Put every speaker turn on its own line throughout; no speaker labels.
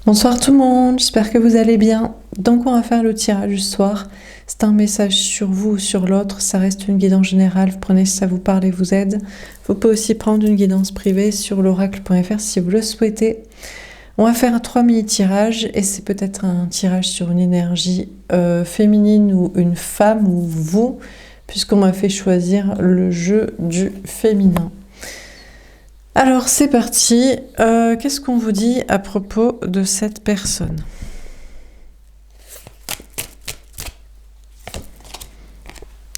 Bonsoir tout le monde, j'espère que vous allez bien. Donc on va faire le tirage du soir. C'est un message sur vous ou sur l'autre, ça reste une guidance générale, vous prenez si ça vous parle et vous aide. Vous pouvez aussi prendre une guidance privée sur l'oracle.fr si vous le souhaitez. On va faire 3 mini-tirages et c'est peut-être un tirage sur une énergie féminine ou une femme ou vous, puisqu'on m'a fait choisir le jeu du féminin. Alors c'est parti, qu'est-ce qu'on vous dit à propos de cette personne ?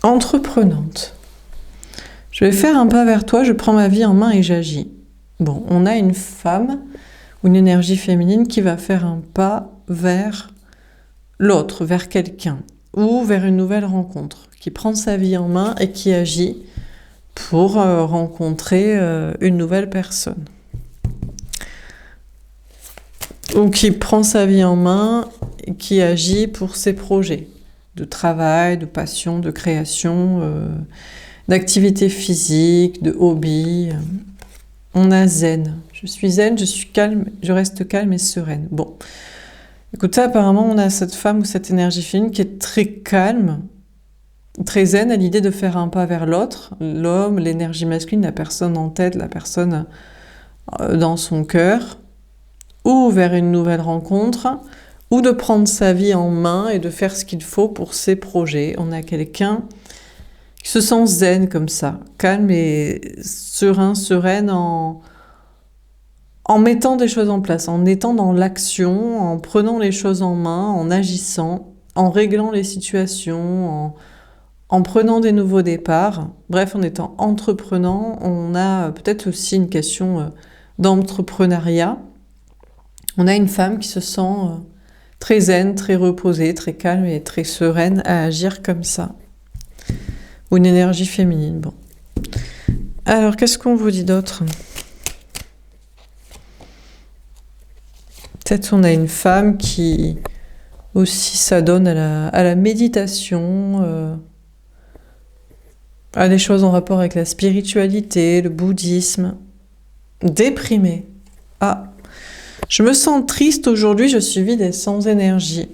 Entreprenante. Je vais faire un pas vers toi, je prends ma vie en main et j'agis. Bon, on a une femme ou une énergie féminine qui va faire un pas vers l'autre, vers quelqu'un ou vers une nouvelle rencontre, qui prend sa vie en main et qui agit pour rencontrer une nouvelle personne. Ou qui prend sa vie en main et qui agit pour ses projets de travail, de passion, de création, d'activité physique, de hobby. On a zen. Je suis zen, je suis calme, je reste calme et sereine. Bon, écoutez, apparemment on a cette femme ou cette énergie féminine qui est très calme, très zen à l'idée de faire un pas vers l'autre, l'homme, l'énergie masculine, la personne en tête, la personne dans son cœur, ou vers une nouvelle rencontre, ou de prendre sa vie en main et de faire ce qu'il faut pour ses projets. On a quelqu'un qui se sent zen comme ça, calme et serein, sereine en mettant des choses en place, en étant dans l'action, en prenant les choses en main, en agissant, en réglant les situations, en prenant des nouveaux départs, bref, en étant entreprenant. On a peut-être aussi une question d'entrepreneuriat. On a une femme qui se sent très zen, très reposée, très calme et très sereine à agir comme ça. Ou une énergie féminine, bon. Alors, qu'est-ce qu'on vous dit d'autre ? Peut-être on a une femme qui aussi s'adonne à la méditation, à des choses en rapport avec la spiritualité, le bouddhisme. Déprimée. Ah, je me sens triste aujourd'hui, je suis vide et sans énergie.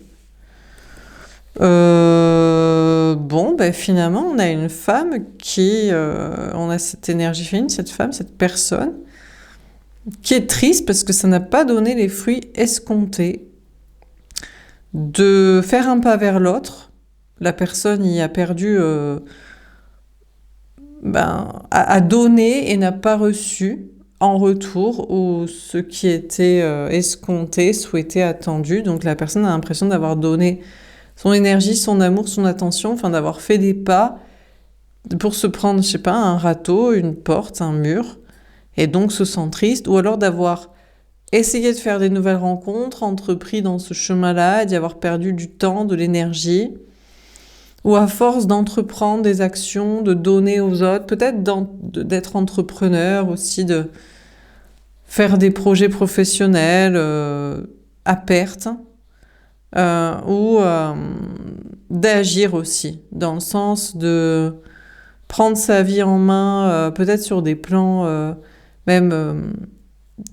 Bon, ben finalement, on a une femme qui... on a cette énergie féminine, cette femme, cette personne, qui est triste parce que ça n'a pas donné les fruits escomptés. De faire un pas vers l'autre, la personne y a perdu... a donné et n'a pas reçu en retour ou ce qui était escompté, souhaité, attendu. Donc la personne a l'impression d'avoir donné son énergie, son amour, son attention, enfin d'avoir fait des pas pour se prendre, je sais pas, un râteau, une porte, un mur, et donc se sent triste, ou alors d'avoir essayé de faire des nouvelles rencontres, entrepris dans ce chemin-là, d'y avoir perdu du temps, de l'énergie, ou à force d'entreprendre des actions, de donner aux autres, peut-être d'être entrepreneur aussi, de faire des projets professionnels à perte, ou d'agir aussi, dans le sens de prendre sa vie en main, peut-être sur des plans même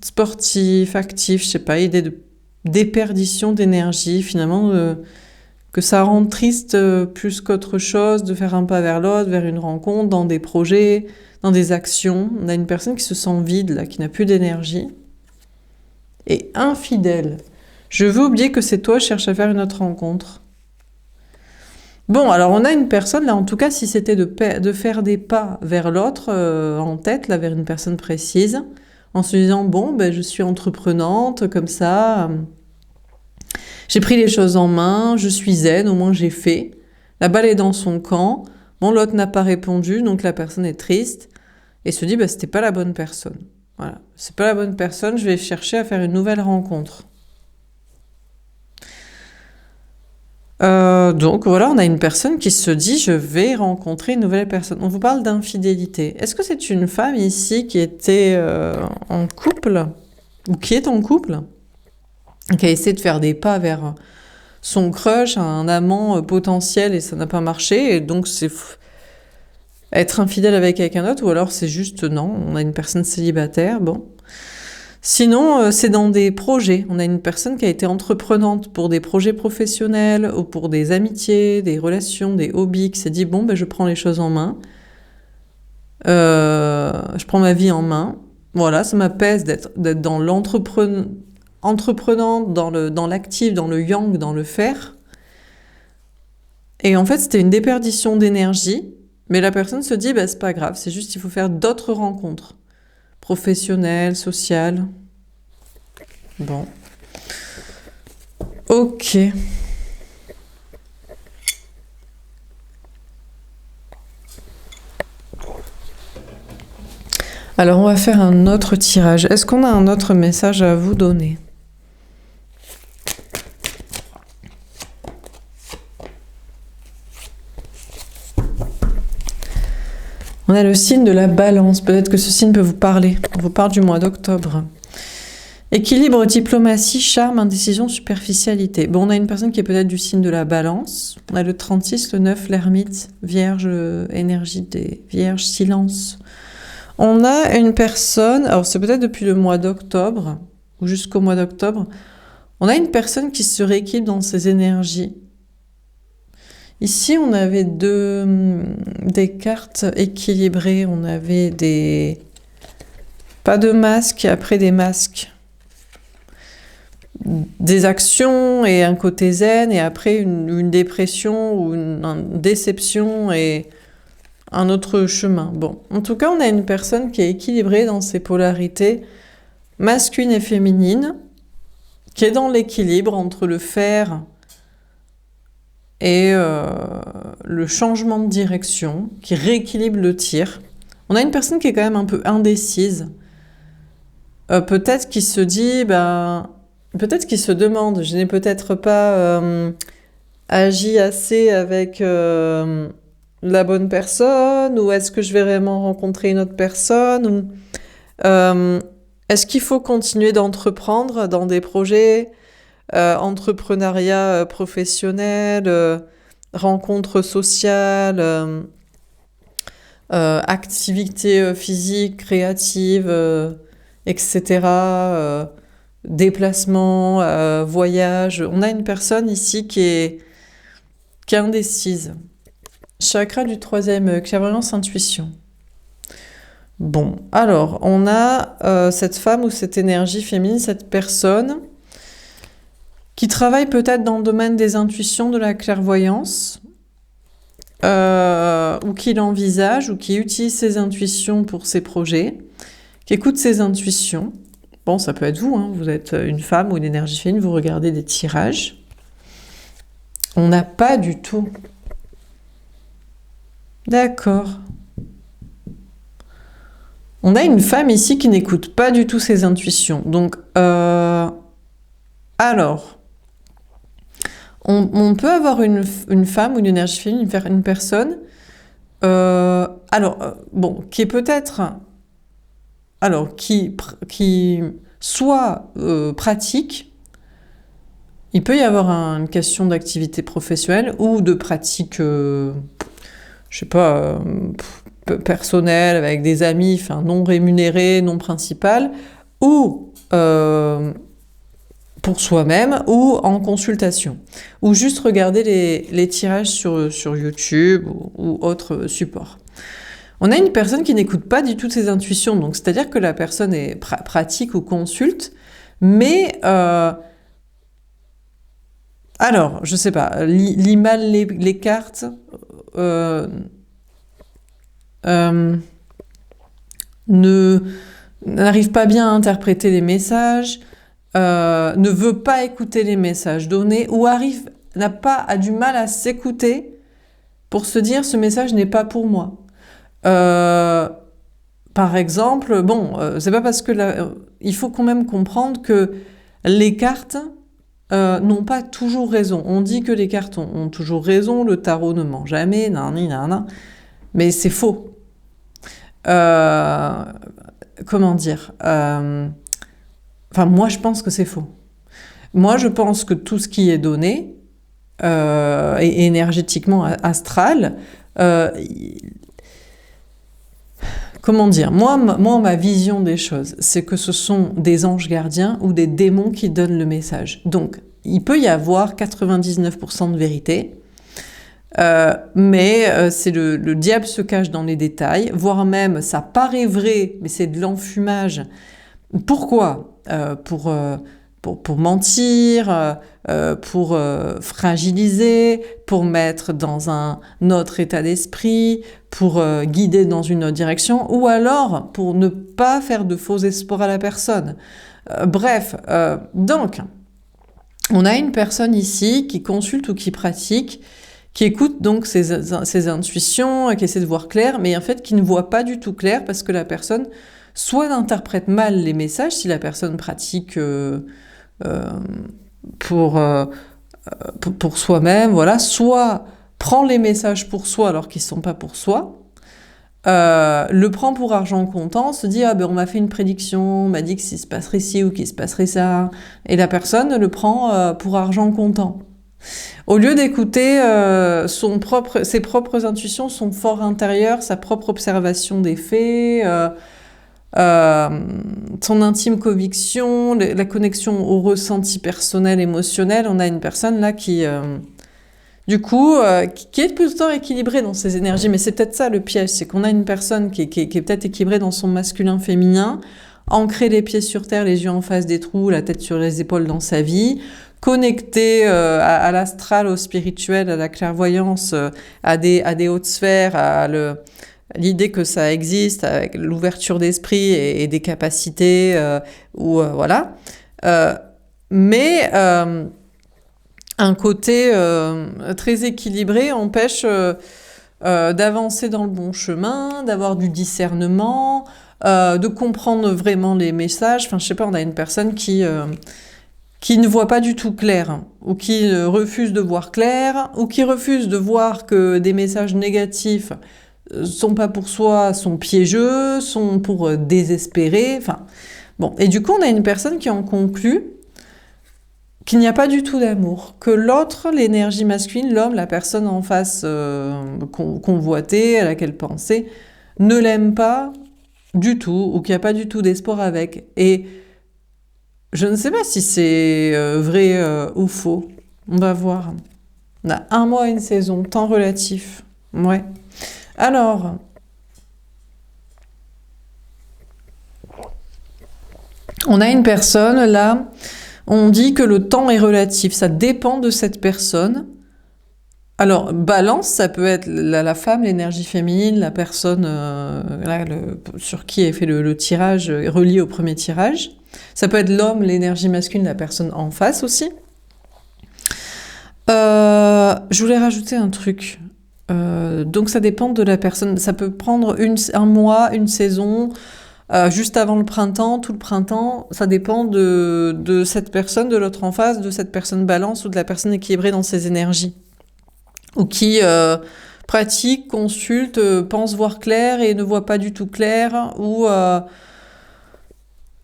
sportifs, actifs, je sais pas, idée de déperdition d'énergie, finalement, que ça rend triste plus qu'autre chose, de faire un pas vers l'autre, vers une rencontre, dans des projets, dans des actions. On a une personne qui se sent vide, là, qui n'a plus d'énergie, et infidèle. Je veux oublier que c'est toi, je cherche à faire une autre rencontre. Bon, alors on a une personne, là, en tout cas, si c'était de faire des pas vers l'autre, en tête, là, vers une personne précise, en se disant, bon, ben, je suis entreprenante, comme ça, j'ai pris les choses en main, je suis zen, au moins j'ai fait. La balle est dans son camp, bon, l'autre n'a pas répondu, donc la personne est triste, et se dit, bah, c'était pas la bonne personne. Voilà, c'est pas la bonne personne, je vais chercher à faire une nouvelle rencontre. Donc voilà, on a une personne qui se dit je vais rencontrer une nouvelle personne. On vous parle d'infidélité. Est-ce que c'est une femme ici qui était en couple ou qui est en couple, qui a essayé de faire des pas vers son crush, un amant potentiel et ça n'a pas marché et donc c'est être infidèle avec quelqu'un d'autre ou alors c'est juste non, on a une personne célibataire, bon. Sinon, c'est dans des projets. On a une personne qui a été entreprenante pour des projets professionnels ou pour des amitiés, des relations, des hobbies, qui s'est dit, bon, ben, je prends les choses en main. Je prends ma vie en main. Voilà, ça m'apaise d'être dans entreprenante, dans l'actif, dans le yang, dans le faire. Et en fait, c'était une déperdition d'énergie. Mais la personne se dit, bah, c'est pas grave, c'est juste il faut faire d'autres rencontres. Professionnelles, sociales. Bon. Ok. Alors, on va faire un autre tirage. Est-ce qu'on a un autre message à vous donner? On a le signe de la balance. Peut-être que ce signe peut vous parler. On vous parle du mois d'octobre. Équilibre, diplomatie, charme, indécision, superficialité. Bon, on a une personne qui est peut-être du signe de la balance. On a le 36, le 9, l'ermite, vierge, énergie des vierges, silence. On a une personne, alors c'est peut-être depuis le mois d'octobre, ou jusqu'au mois d'octobre, on a une personne qui se rééquilibre dans ses énergies. Ici, on avait des cartes équilibrées, on avait pas de masques, après des masques. Des actions et un côté zen, et après une dépression ou une déception et un autre chemin. Bon, en tout cas, on a une personne qui est équilibrée dans ses polarités masculines et féminines, qui est dans l'équilibre entre le faire et le changement de direction, qui rééquilibre le tir. On a une personne qui est quand même un peu indécise. Peut-être qu'il se dit, peut-être qu'il se demande, je n'ai peut-être pas agi assez avec la bonne personne, ou est-ce que je vais vraiment rencontrer une autre personne, ou est-ce qu'il faut continuer d'entreprendre dans des projets, entrepreneuriat professionnel, rencontres sociales, activités physiques, créatives, etc., déplacements, voyages. On a une personne ici qui est indécise. Chakra du 3e, clairvoyance, intuition. Bon, alors, on a cette femme ou cette énergie féminine, cette personne qui travaille peut-être dans le domaine des intuitions, de la clairvoyance, ou qui l'envisage, ou qui utilise ses intuitions pour ses projets, qui écoute ses intuitions. Bon, ça peut être vous, hein, vous êtes une femme ou une énergie féminine, vous regardez des tirages. On n'a pas du tout. D'accord. On a une femme ici qui n'écoute pas du tout ses intuitions. Donc, alors, on peut avoir une femme ou une énergie féminine, une personne, bon, qui est peut-être, alors, qui soit pratique, il peut y avoir une question d'activité professionnelle ou de pratique, je sais pas, personnelle, avec des amis, enfin non rémunérés, non principales, ou pour soi-même, ou en consultation, ou juste regarder les tirages sur YouTube ou autre support. On a une personne qui n'écoute pas du tout ses intuitions, donc c'est-à-dire que la personne est pratique ou consulte, mais alors, je sais pas, lit mal les cartes, n'arrive pas bien à interpréter les messages, ne veut pas écouter les messages donnés, ou a du mal à s'écouter pour se dire ce message n'est pas pour moi. Par exemple, bon, c'est pas parce que il faut quand même comprendre que les cartes n'ont pas toujours raison. On dit que les cartes ont toujours raison, le tarot ne ment jamais, nan, mais c'est faux. Comment dire, enfin, moi, je pense que c'est faux. Moi, je pense que tout ce qui est donné, et énergétiquement astral, comment dire, moi, ma vision des choses, c'est que ce sont des anges gardiens ou des démons qui donnent le message. Donc, il peut y avoir 99% de vérité, mais c'est le diable se cache dans les détails, voire même ça paraît vrai, mais c'est de l'enfumage. Pourquoi? Pour mentir, pour fragiliser, pour mettre dans un autre état d'esprit, pour guider dans une autre direction, ou alors pour ne pas faire de faux espoirs à la personne. Bref, donc, on a une personne ici qui consulte ou qui pratique, qui écoute donc ses intuitions, qui essaie de voir clair, mais en fait qui ne voit pas du tout clair parce que la personne soit interprète mal les messages, si la personne pratique pour soi-même, voilà, soit prend les messages pour soi alors qu'ils ne sont pas pour soi, le prend pour argent comptant, se dit « Ah ben on m'a fait une prédiction, on m'a dit que s'il se passerait ci ou qu'il se passerait ça », et la personne le prend pour argent comptant. Au lieu d'écouter ses propres intuitions, son fort intérieur, sa propre observation des faits, son intime conviction, la connexion au ressenti personnel, émotionnel, on a une personne là qui, du coup, qui est plutôt équilibrée dans ses énergies. Mais c'est peut-être ça le piège, c'est qu'on a une personne qui est peut-être équilibrée dans son masculin-féminin, ancrée les pieds sur terre, les yeux en face des trous, la tête sur les épaules dans sa vie, connectée à l'astral, au spirituel, à la clairvoyance, à des hautes sphères, à l'idée que ça existe, avec l'ouverture d'esprit et des capacités, voilà. Mais un côté très équilibré empêche d'avancer dans le bon chemin, d'avoir du discernement, de comprendre vraiment les messages. Enfin, je sais pas, on a une personne qui ne voit pas du tout clair, ou qui refuse de voir clair, ou qui refuse de voir que des messages négatifs sont pas pour soi, sont piégeux, sont pour désespérer, enfin... Bon, et du coup, on a une personne qui en conclut qu'il n'y a pas du tout d'amour, que l'autre, l'énergie masculine, l'homme, la personne en face convoitée, à laquelle penser, ne l'aime pas du tout, ou qu'il n'y a pas du tout d'espoir avec. Et je ne sais pas si c'est vrai ou faux. On va voir. On a 1 mois, 1 saison, temps relatif. Ouais. Alors, on a une personne, là, on dit que le temps est relatif, ça dépend de cette personne. Alors, balance, ça peut être la femme, l'énergie féminine, la personne là, sur qui est fait le tirage, relié au premier tirage. Ça peut être l'homme, l'énergie masculine, la personne en face aussi. Je voulais rajouter un truc. Donc ça dépend de la personne, ça peut prendre 1 mois, 1 saison, juste avant le printemps, tout le printemps, ça dépend de cette personne, de l'autre en face, de cette personne balance ou de la personne équilibrée dans ses énergies. Ou qui pratique, consulte, pense voir clair et ne voit pas du tout clair, ou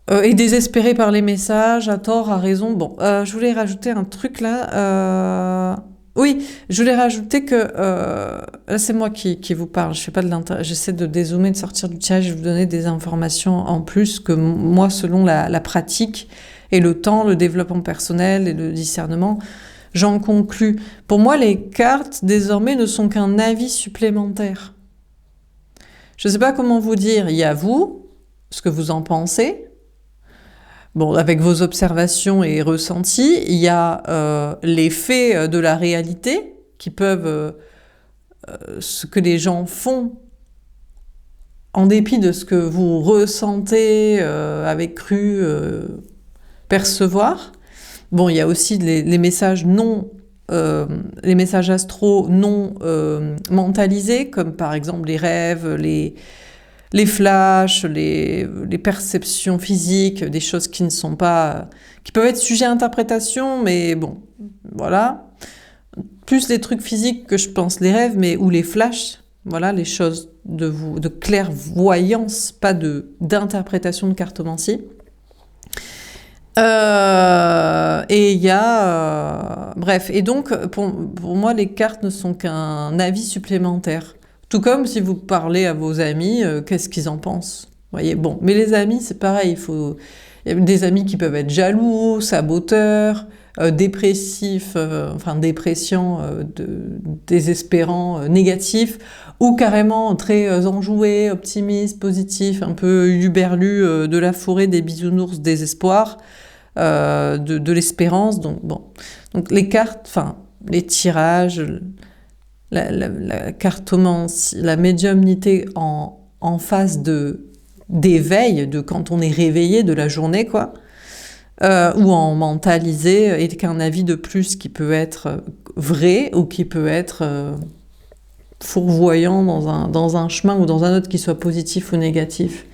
est désespéré par les messages, à tort, à raison. Bon, je voulais rajouter un truc là... Oui, je voulais rajouter que là c'est moi qui vous parle, je fais pas de j'essaie de dézoomer, de sortir du tirage, je vais vous donner des informations en plus que moi, selon la pratique et le temps, le développement personnel et le discernement, j'en conclus. Pour moi, les cartes désormais ne sont qu'un avis supplémentaire. Je ne sais pas comment vous dire, il y a vous, ce que vous en pensez. Bon, avec vos observations et ressentis, il y a les faits de la réalité qui peuvent, ce que les gens font en dépit de ce que vous ressentez, avez cru percevoir. Bon, il y a aussi les messages les messages astraux non mentalisés, comme par exemple les rêves, les flashs, les perceptions physiques, des choses qui ne sont pas... qui peuvent être sujets à interprétation, mais bon, voilà. Plus les trucs physiques que je pense, les rêves, mais ou les flashs, voilà, les choses de clairvoyance, pas d'interprétation de cartomancie. Et il y a... bref, et donc, pour moi, les cartes ne sont qu'un avis supplémentaire. Tout comme si vous parlez à vos amis, qu'est-ce qu'ils en pensent? Vous voyez, bon, mais les amis, c'est pareil, il y a des amis qui peuvent être jaloux, saboteurs, dépressifs, enfin dépression, désespérants, négatifs, ou carrément très enjoués, optimistes, positifs, un peu huluberlus de la forêt des bisounours désespoir, de l'espérance. Donc bon, donc les cartes, enfin les tirages, la cartomancie, la médiumnité en phase d'éveil, de quand on est réveillé de la journée, quoi. Ou en mentalisé, et qu'un avis de plus qui peut être vrai ou qui peut être fourvoyant dans un chemin ou dans un autre qui soit positif ou négatif.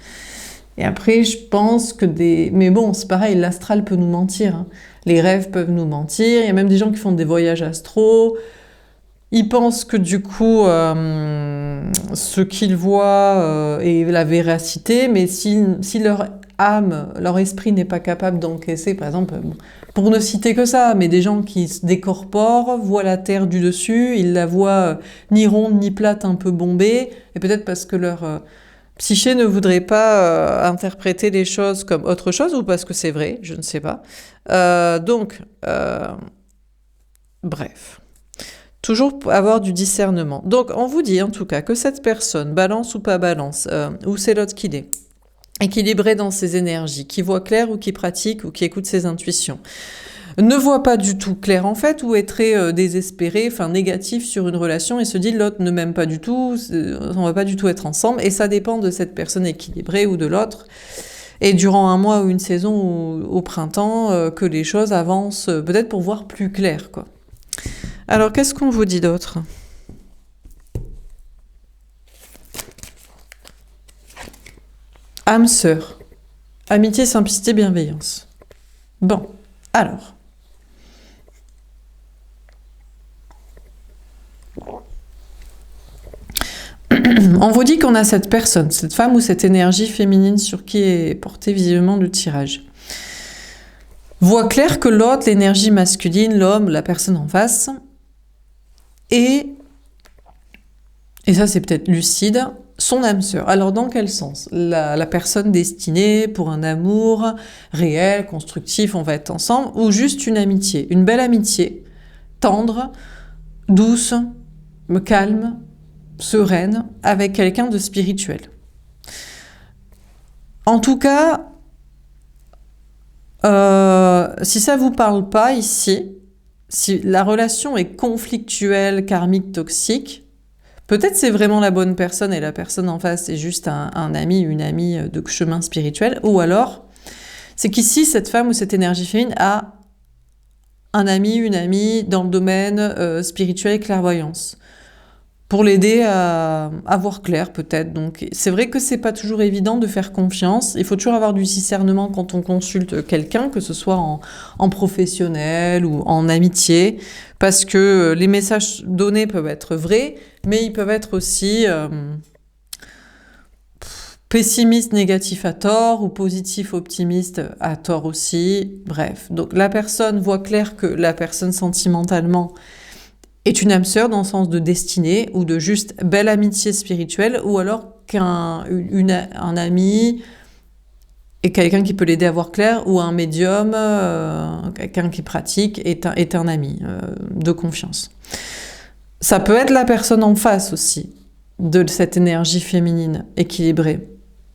Et après, je pense que mais bon, c'est pareil, l'astral peut nous mentir, hein. Les rêves peuvent nous mentir. Il y a même des gens qui font des voyages astraux. Ils pensent que du coup, ce qu'ils voient est la véracité, mais si leur âme, leur esprit n'est pas capable d'encaisser, par exemple, pour ne citer que ça, mais des gens qui se décorporent, voient la Terre du dessus, ils la voient ni ronde ni plate, un peu bombée, et peut-être parce que leur psyché ne voudrait pas interpréter les choses comme autre chose, ou parce que c'est vrai, je ne sais pas. Bref. Toujours avoir du discernement. Donc, on vous dit en tout cas que cette personne, balance ou pas balance, ou c'est l'autre qu'il est, équilibré dans ses énergies, qui voit clair ou qui pratique ou qui écoute ses intuitions, ne voit pas du tout clair en fait, ou est très désespéré, enfin négatif sur une relation et se dit l'autre ne m'aime pas du tout, on va pas du tout être ensemble, et ça dépend de cette personne équilibrée ou de l'autre. Et durant un mois ou une saison ou au printemps, que les choses avancent peut-être pour voir plus clair, quoi. Alors, qu'est-ce qu'on vous dit d'autre? Âme sœur. Amitié, simplicité, bienveillance. Bon, alors. On vous dit qu'on a cette personne, cette femme ou cette énergie féminine sur qui est porté visiblement le tirage. Voit clair que l'autre, l'énergie masculine, l'homme, la personne en face, et ça c'est peut-être lucide, son âme sœur. Alors dans quel sens? La personne destinée pour un amour réel, constructif, on va être ensemble, ou juste une amitié, une belle amitié, tendre, douce, calme, sereine, avec quelqu'un de spirituel. En tout cas, si ça vous parle pas ici, si la relation est conflictuelle, karmique, toxique, peut-être c'est vraiment la bonne personne et la personne en face est juste un ami, une amie de chemin spirituel, ou alors c'est qu'ici cette femme ou cette énergie féminine a un ami, une amie dans le domaine spirituel et clairvoyance, pour l'aider à voir clair peut-être. Donc c'est vrai que c'est pas toujours évident de faire confiance, il faut toujours avoir du discernement quand on consulte quelqu'un, que ce soit en professionnel ou en amitié, parce que les messages donnés peuvent être vrais, mais ils peuvent être aussi pessimistes, négatifs à tort, ou positifs, optimistes à tort aussi. Bref, donc la personne voit clair que la personne sentimentalement est une âme sœur dans le sens de destinée ou de juste belle amitié spirituelle, ou alors qu'un ami et quelqu'un qui peut l'aider à voir clair, ou un médium, quelqu'un qui pratique est un ami de confiance. Ça peut être la personne en face aussi de cette énergie féminine équilibrée.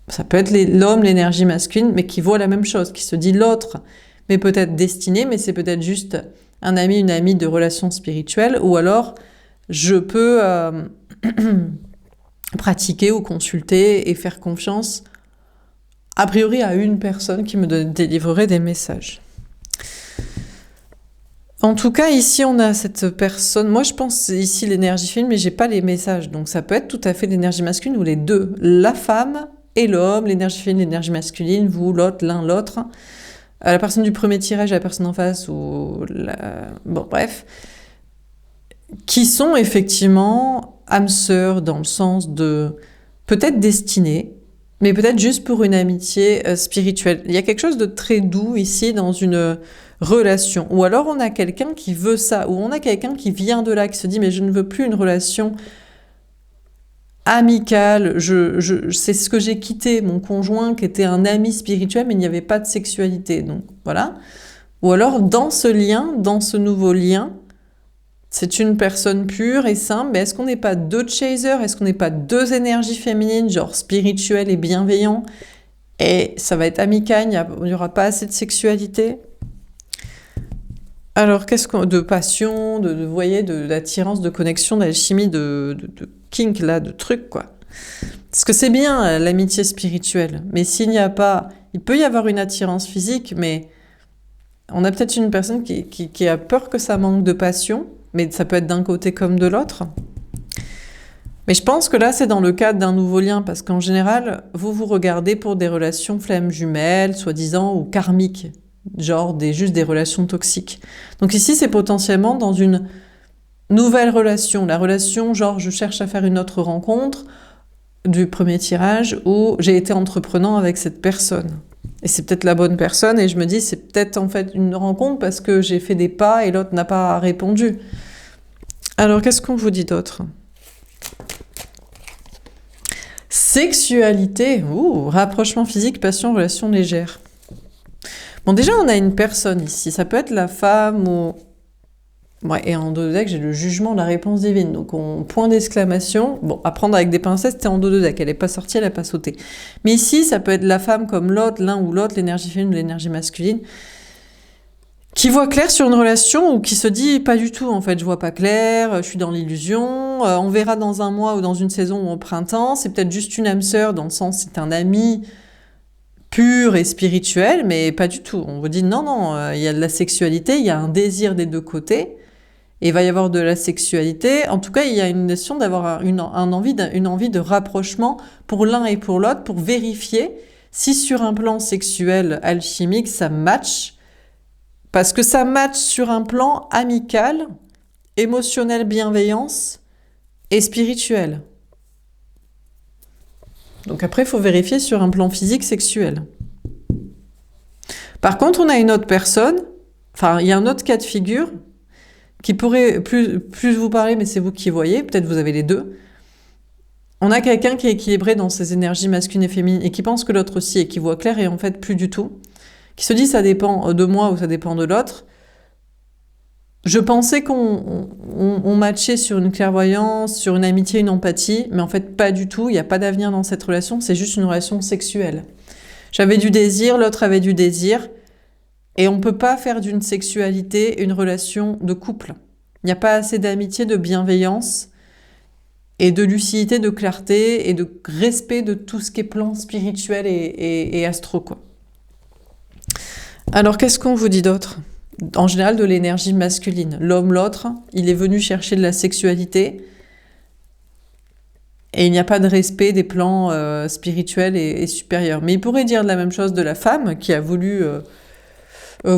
Ça peut être l'homme, l'énergie masculine, mais qui voit la même chose, qui se dit l'autre, mais peut-être destiné, mais c'est peut-être juste un ami, une amie de relation spirituelle, ou alors je peux pratiquer ou consulter et faire confiance a priori à une personne qui me délivrerait des messages. En tout cas, ici, on a cette personne. Moi, je pense ici l'énergie féminine, mais j'ai pas les messages. Donc, ça peut être tout à fait l'énergie masculine ou les deux. La femme et l'homme, l'énergie féminine, l'énergie masculine, vous, l'autre, l'un, l'autre. La personne du premier tirage, la personne en face, ou bon, bref. Qui sont effectivement âmes sœurs dans le sens de peut-être destinée, mais peut-être juste pour une amitié spirituelle. Il y a quelque chose de très doux ici dans une relation. Ou alors on a quelqu'un qui veut ça, ou on a quelqu'un qui vient de là, qui se dit mais je ne veux plus une relation amical, c'est ce que j'ai quitté, mon conjoint qui était un ami spirituel, mais il n'y avait pas de sexualité, donc voilà. Ou alors, dans ce lien, dans ce nouveau lien, c'est une personne pure et simple, mais est-ce qu'on n'est pas deux chasers? Est-ce qu'on n'est pas deux énergies féminines, genre spirituelles et bienveillant? Et ça va être amical, il n'y aura pas assez de sexualité. Alors, qu'est-ce qu'on... De passion, vous voyez, d'attirance, de connexion, d'alchimie, de kink, là, de trucs, quoi. Parce que c'est bien, l'amitié spirituelle. Mais s'il n'y a pas... Il peut y avoir une attirance physique, mais on a peut-être une personne qui a peur que ça manque de passion, mais ça peut être d'un côté comme de l'autre. Mais je pense que là, c'est dans le cadre d'un nouveau lien, parce qu'en général, vous vous regardez pour des relations flammes jumelles, soi-disant, ou karmiques, genre juste des relations toxiques. Donc ici, c'est potentiellement dans une nouvelle relation. La relation, genre, je cherche à faire une autre rencontre du premier tirage, où j'ai été entreprenant avec cette personne. Et c'est peut-être la bonne personne, et je me dis, c'est peut-être en fait une rencontre parce que j'ai fait des pas et l'autre n'a pas répondu. Alors, qu'est-ce qu'on vous dit d'autre? Sexualité, rapprochement physique, passion, relation légère. Bon, déjà, on a une personne ici. Ça peut être la femme ou... Ouais, et en dos de deck, j'ai le jugement, la réponse divine. Donc, point d'exclamation. Bon, à prendre avec des pincettes, c'était en dos de deck. Elle n'est pas sortie, elle n'a pas sauté. Mais ici, ça peut être la femme comme l'autre, l'un ou l'autre, l'énergie féminine ou l'énergie masculine, qui voit clair sur une relation ou qui se dit pas du tout, en fait, je vois pas clair, je suis dans l'illusion, on verra dans un mois ou dans une saison ou au printemps, c'est peut-être juste une âme sœur, dans le sens c'est un ami pur et spirituel, mais pas du tout. On vous dit non, il y a de la sexualité, il y a un désir des deux côtés, et il va y avoir de la sexualité. En tout cas, il y a une notion d'avoir une envie de rapprochement pour l'un et pour l'autre, pour vérifier si sur un plan sexuel alchimique, ça match. Parce que ça match sur un plan amical, émotionnel, bienveillance et spirituel. Donc après, il faut vérifier sur un plan physique, sexuel. Par contre, on a une autre personne, il y a un autre cas de figure qui pourrait plus vous parler, mais c'est vous qui voyez, peut-être vous avez les deux. On a quelqu'un qui est équilibré dans ses énergies masculines et féminines et qui pense que l'autre aussi et qui voit clair et en fait plus du tout. Qui se dit ça dépend de moi ou ça dépend de l'autre. Je pensais qu'on matchait sur une clairvoyance, sur une amitié, une empathie, mais en fait pas du tout, il n'y a pas d'avenir dans cette relation, c'est juste une relation sexuelle. J'avais du désir, l'autre avait du désir, et on ne peut pas faire d'une sexualité une relation de couple. Il n'y a pas assez d'amitié, de bienveillance, et de lucidité, de clarté, et de respect de tout ce qui est plan spirituel et astro, quoi. Alors, qu'est-ce qu'on vous dit d'autre? En général, de l'énergie masculine. L'homme, l'autre, il est venu chercher de la sexualité et il n'y a pas de respect des plans spirituels et supérieurs. Mais il pourrait dire la même chose de la femme qui a voulu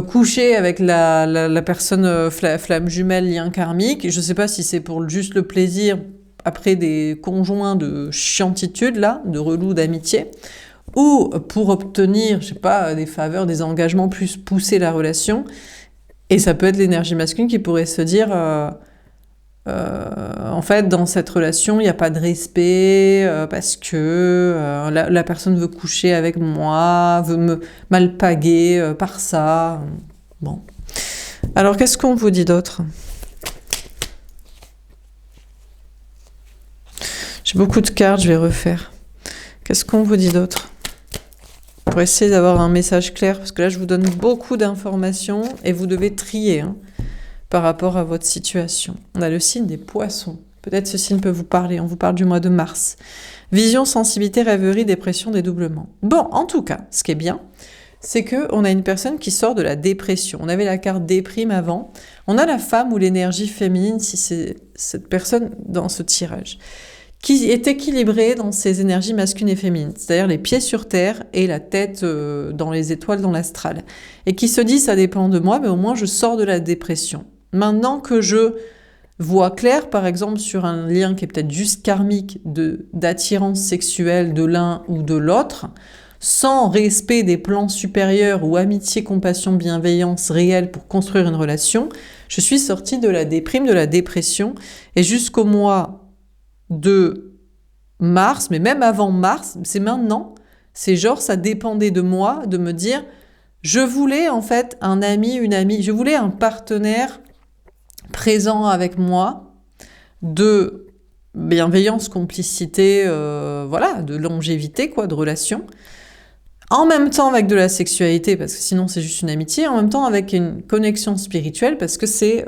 coucher avec la personne flamme jumelle, lien karmique. Je ne sais pas si c'est pour juste le plaisir après des conjoints de chiantitude, là, de relou d'amitié, ou pour obtenir, je sais pas, des faveurs, des engagements, plus pousser la relation. Et ça peut être l'énergie masculine qui pourrait se dire, en fait, dans cette relation, il n'y a pas de respect, parce que la personne veut coucher avec moi, veut me m'alpaguer par ça. Bon. Alors, qu'est-ce qu'on vous dit d'autre? J'ai beaucoup de cartes, je vais refaire. Qu'est-ce qu'on vous dit d'autre? Pour essayer d'avoir un message clair, parce que là, je vous donne beaucoup d'informations et vous devez trier par rapport à votre situation. On a le signe des poissons. Peut-être ce signe peut vous parler. On vous parle du mois de mars. Vision, sensibilité, rêverie, dépression, dédoublement. Bon, en tout cas, ce qui est bien, c'est qu'on a une personne qui sort de la dépression. On avait la carte déprime avant. On a la femme ou l'énergie féminine, si c'est cette personne dans ce tirage, qui est équilibrée dans ses énergies masculines et féminines, c'est-à-dire les pieds sur terre et la tête dans les étoiles, dans l'astral, et qui se dit ça dépend de moi, mais au moins je sors de la dépression. Maintenant que je vois clair, par exemple, sur un lien qui est peut-être juste karmique d'attirance sexuelle de l'un ou de l'autre, sans respect des plans supérieurs ou amitié, compassion, bienveillance réelle pour construire une relation, je suis sortie de la déprime, de la dépression, et jusqu'au mois de Mars, mais même avant Mars, c'est maintenant. C'est genre, ça dépendait de moi de me dire, je voulais en fait un ami, une amie, je voulais un partenaire présent avec moi, de bienveillance, complicité, voilà, de longévité, quoi, de relation. En même temps avec de la sexualité, parce que sinon c'est juste une amitié, en même temps avec une connexion spirituelle, parce que c'est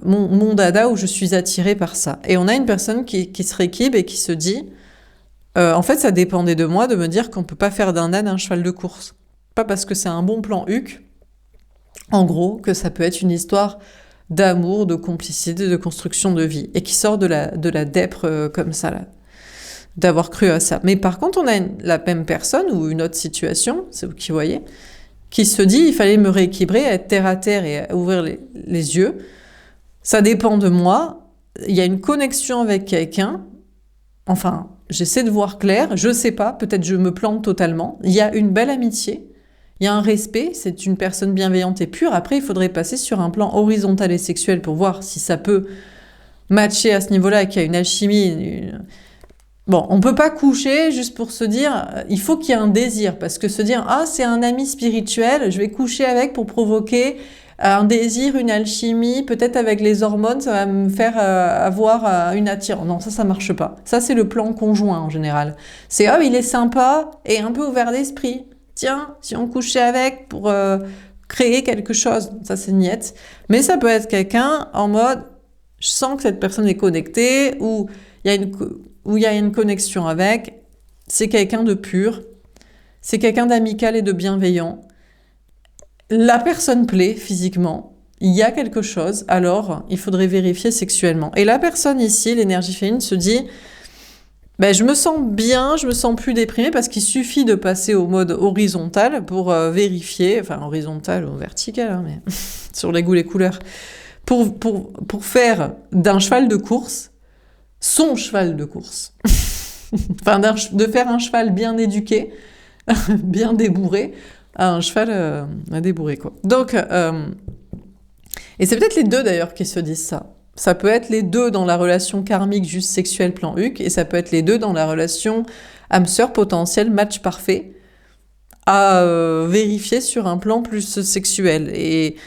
mon dada où je suis attirée par ça. Et on a une personne qui se rééquilibre et qui se dit, en fait ça dépendait de moi de me dire qu'on peut pas faire d'un âne un cheval de course. Pas parce que c'est un bon plan HUC, en gros, que ça peut être une histoire d'amour, de complicité, de construction de vie, et qui sort de la dèpre comme ça, là, d'avoir cru à ça. Mais par contre, on a la même personne ou une autre situation, c'est vous qui voyez, qui se dit, il fallait me rééquilibrer, être terre à terre et ouvrir les yeux. Ça dépend de moi, il y a une connexion avec quelqu'un, enfin, j'essaie de voir clair, je sais pas, peut-être je me plante totalement, il y a une belle amitié, il y a un respect, c'est une personne bienveillante et pure. Après, il faudrait passer sur un plan horizontal et sexuel pour voir si ça peut matcher à ce niveau-là et qu'il y a une alchimie. Bon, on peut pas coucher juste pour se dire, il faut qu'il y ait un désir, parce que se dire, ah, c'est un ami spirituel, je vais coucher avec pour provoquer un désir, une alchimie, peut-être avec les hormones, ça va me faire avoir une attirance. Non, ça marche pas. Ça, c'est le plan conjoint en général. C'est, oh, il est sympa et un peu ouvert d'esprit. Tiens, si on couchait avec pour créer quelque chose, ça c'est niette. Mais ça peut être quelqu'un en mode, je sens que cette personne est connectée, ou il y a une connexion avec, c'est quelqu'un de pur, c'est quelqu'un d'amical et de bienveillant. La personne plaît physiquement, il y a quelque chose, alors il faudrait vérifier sexuellement. Et la personne ici, l'énergie féminine, se dit, ben, je me sens bien, je me sens plus déprimée, parce qu'il suffit de passer au mode horizontal pour vérifier, enfin horizontal ou vertical, hein, mais sur les goûts, les couleurs, pour faire d'un cheval de course son cheval de course. Enfin, de faire un cheval bien éduqué, bien débourré, à un cheval débourré, quoi. Donc, et c'est peut-être les deux d'ailleurs qui se disent ça. Ça peut être les deux dans la relation karmique juste sexuelle plan HUC, et ça peut être les deux dans la relation âme-sœur potentiel match parfait à vérifier sur un plan plus sexuel. Et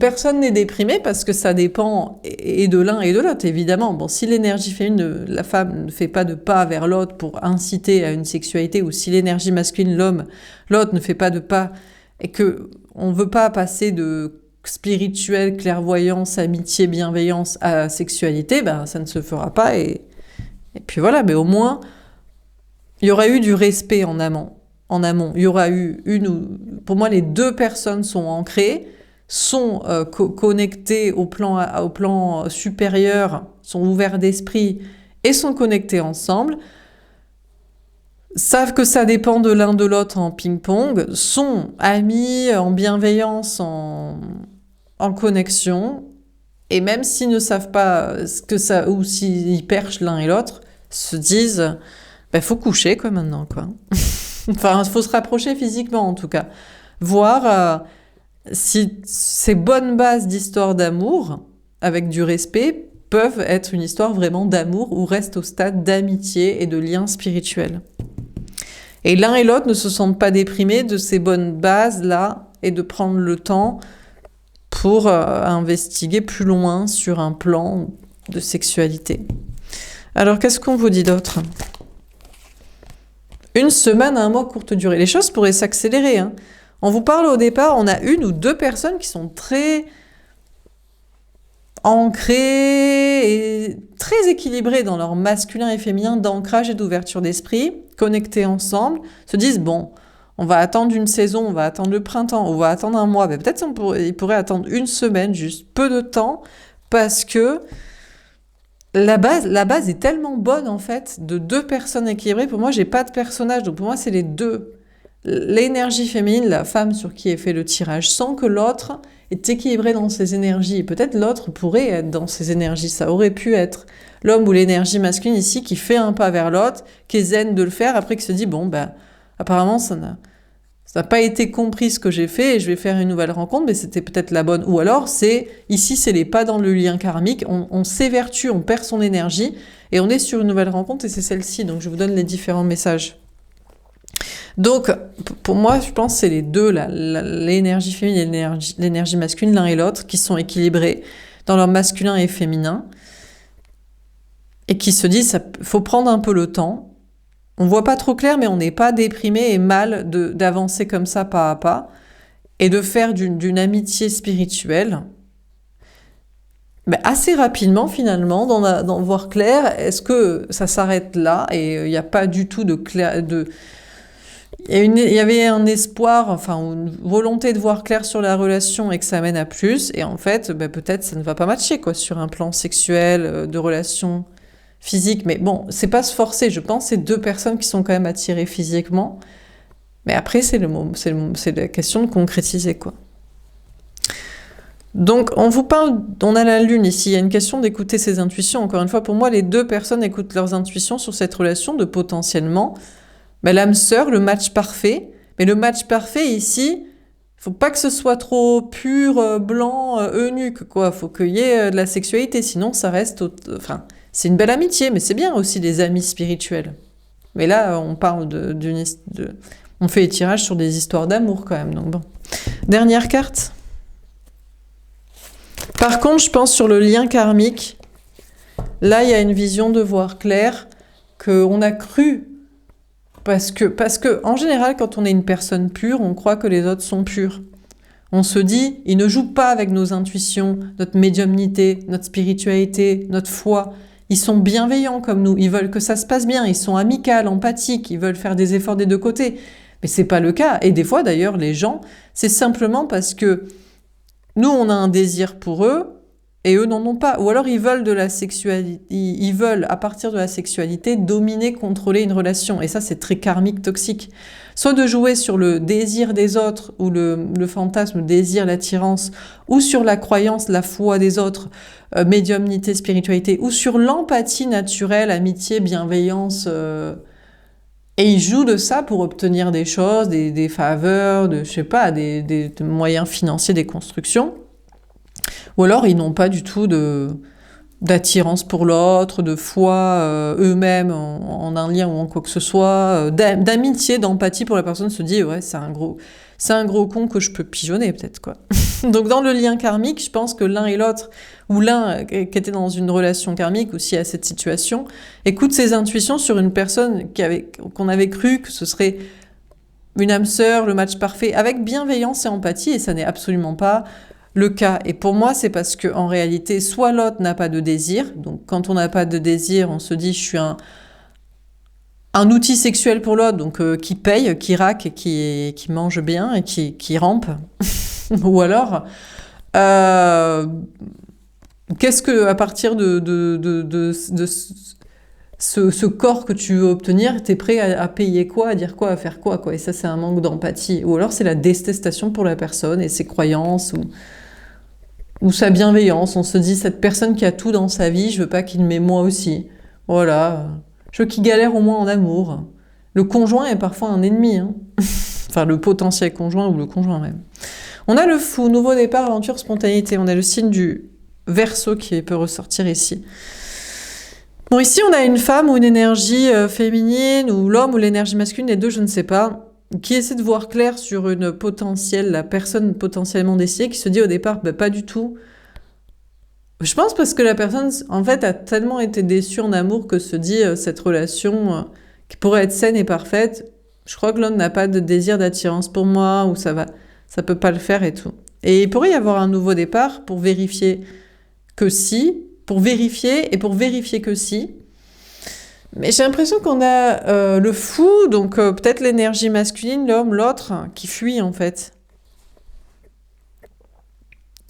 personne n'est déprimé parce que ça dépend et de l'un et de l'autre, évidemment. Bon, si l'énergie féminine, la femme ne fait pas de pas vers l'autre pour inciter à une sexualité, ou si l'énergie masculine, l'autre ne fait pas de pas, et que on veut pas passer de spirituel, clairvoyance, amitié, bienveillance à sexualité, ben ça ne se fera pas. Et puis voilà, mais au moins, il y aura eu du respect en amont. Il y aura eu pour moi, les deux personnes sont ancrées, sont connectés au plan supérieur, sont ouverts d'esprit et sont connectés ensemble, savent que ça dépend de l'un de l'autre en ping-pong, sont amis, en bienveillance, en connexion, et même s'ils ne savent pas ce que ça, ou s'ils perchent l'un et l'autre, se disent, faut coucher quoi maintenant, quoi. Enfin, il faut se rapprocher physiquement en tout cas, voir si ces bonnes bases d'histoire d'amour, avec du respect, peuvent être une histoire vraiment d'amour ou restent au stade d'amitié et de lien spirituel. Et l'un et l'autre ne se sentent pas déprimés de ces bonnes bases-là et de prendre le temps pour investiguer plus loin sur un plan de sexualité. Alors, qu'est-ce qu'on vous dit d'autre ? Une semaine à un mois courte durée. Les choses pourraient s'accélérer, hein. On vous parle au départ, on a une ou deux personnes qui sont très ancrées et très équilibrées dans leur masculin et féminin d'ancrage et d'ouverture d'esprit, connectées ensemble, se disent, bon, on va attendre une saison, on va attendre le printemps, on va attendre un mois, mais peut-être ils pourraient attendre une semaine, juste peu de temps, parce que la base est tellement bonne, en fait, de deux personnes équilibrées. Pour moi, j'ai pas de personnage, donc pour moi, c'est les deux. L'énergie féminine, la femme sur qui est fait le tirage, sent que l'autre est équilibré dans ses énergies. Et peut-être l'autre pourrait être dans ses énergies. Ça aurait pu être l'homme ou l'énergie masculine ici qui fait un pas vers l'autre, qui est zen de le faire, après qui se dit, bon, apparemment, ça ça n'a pas été compris ce que j'ai fait et je vais faire une nouvelle rencontre, mais c'était peut-être la bonne. Ou alors, ici, c'est les pas dans le lien karmique, on s'évertue, on perd son énergie et on est sur une nouvelle rencontre et c'est celle-ci. Donc, je vous donne les différents messages. Donc, pour moi, je pense que c'est les deux, là, l'énergie féminine et l'énergie masculine, l'un et l'autre, qui sont équilibrés dans leur masculin et féminin et qui se disent, faut prendre un peu le temps. On voit pas trop clair, mais on n'est pas déprimé et mal d'avancer comme ça pas à pas et de faire d'une amitié spirituelle assez rapidement finalement, dans voir clair. Est-ce que ça s'arrête là et il n'y a pas du tout il y avait un espoir, enfin une volonté de voir clair sur la relation et que ça mène à plus, et en fait peut-être ça ne va pas matcher quoi sur un plan sexuel, de relation physique, mais bon, c'est pas se forcer, je pense c'est deux personnes qui sont quand même attirées physiquement, mais après c'est la question de concrétiser quoi. Donc on vous parle, on a la lune ici, il y a une question d'écouter ses intuitions, encore une fois pour moi les deux personnes écoutent leurs intuitions sur cette relation de potentiellement l'âme sœur, le match parfait, mais le match parfait ici, faut pas que ce soit trop pur, blanc, eunuque, quoi. Faut qu'il y ait de la sexualité, sinon ça reste... Enfin, c'est une belle amitié, mais c'est bien aussi les amis spirituels. Mais là, on parle on fait les tirages sur des histoires d'amour quand même, donc bon. Dernière carte. Par contre, je pense sur le lien karmique, là, il y a une vision de voir clair, qu'on a cru... Parce que, en général, quand on est une personne pure, on croit que les autres sont purs. On se dit, ils ne jouent pas avec nos intuitions, notre médiumnité, notre spiritualité, notre foi. Ils sont bienveillants comme nous, ils veulent que ça se passe bien, ils sont amicaux, empathiques, ils veulent faire des efforts des deux côtés. Mais c'est pas le cas. Et des fois, d'ailleurs, les gens, c'est simplement parce que nous, on a un désir pour eux, et eux n'en ont pas. Ou alors ils veulent de la sexualité, ils veulent, à partir de la sexualité, dominer, contrôler une relation. Et ça, c'est très karmique, toxique. Soit de jouer sur le désir des autres, ou le fantasme, le désir, l'attirance, ou sur la croyance, la foi des autres, médiumnité, spiritualité, ou sur l'empathie naturelle, amitié, bienveillance. Et ils jouent de ça pour obtenir des choses, des faveurs, je sais pas, des moyens financiers, des constructions. Ou alors ils n'ont pas du tout d'attirance pour l'autre, de foi eux-mêmes en un lien ou en quoi que ce soit, d'amitié, d'empathie pour la personne, se dit ouais c'est un gros con que je peux pigeonner peut-être quoi. Donc dans le lien karmique, je pense que l'un et l'autre, ou l'un qui était dans une relation karmique aussi à cette situation, écoute ses intuitions sur une personne qu'on avait cru que ce serait une âme sœur, le match parfait, avec bienveillance et empathie, et ça n'est absolument pas le cas. Et pour moi, c'est parce que en réalité, soit l'autre n'a pas de désir, donc quand on n'a pas de désir, on se dit je suis un outil sexuel pour l'autre, donc qui paye, qui raque, qui mange bien et qui rampe. Ou alors, qu'est-ce que à partir de ce corps que tu veux obtenir, t'es prêt à payer quoi, à dire quoi, à faire quoi, quoi. Et ça, c'est un manque d'empathie. Ou alors, c'est la détestation pour la personne et ses croyances ou sa bienveillance. On se dit, cette personne qui a tout dans sa vie, je veux pas qu'il m'ait moi aussi. Voilà. Je veux qu'il galère au moins en amour. Le conjoint est parfois un ennemi. Hein. Enfin, le potentiel conjoint ou le conjoint même. On a le fou, nouveau départ, aventure, spontanéité. On a le signe du Verseau qui peut ressortir ici. Bon, ici, on a une femme ou une énergie féminine, ou l'homme ou l'énergie masculine, les deux, je ne sais pas, qui essaie de voir clair sur la personne potentiellement décidée, qui se dit au départ, pas du tout. Je pense parce que la personne, en fait, a tellement été déçue en amour que se dit cette relation qui pourrait être saine et parfaite, je crois que l'homme n'a pas de désir d'attirance pour moi, ou ça peut pas le faire et tout. Et il pourrait y avoir un nouveau départ pour vérifier que si, pour vérifier que si. Mais j'ai l'impression qu'on a le fou, donc peut-être l'énergie masculine, l'homme, l'autre, qui fuit en fait.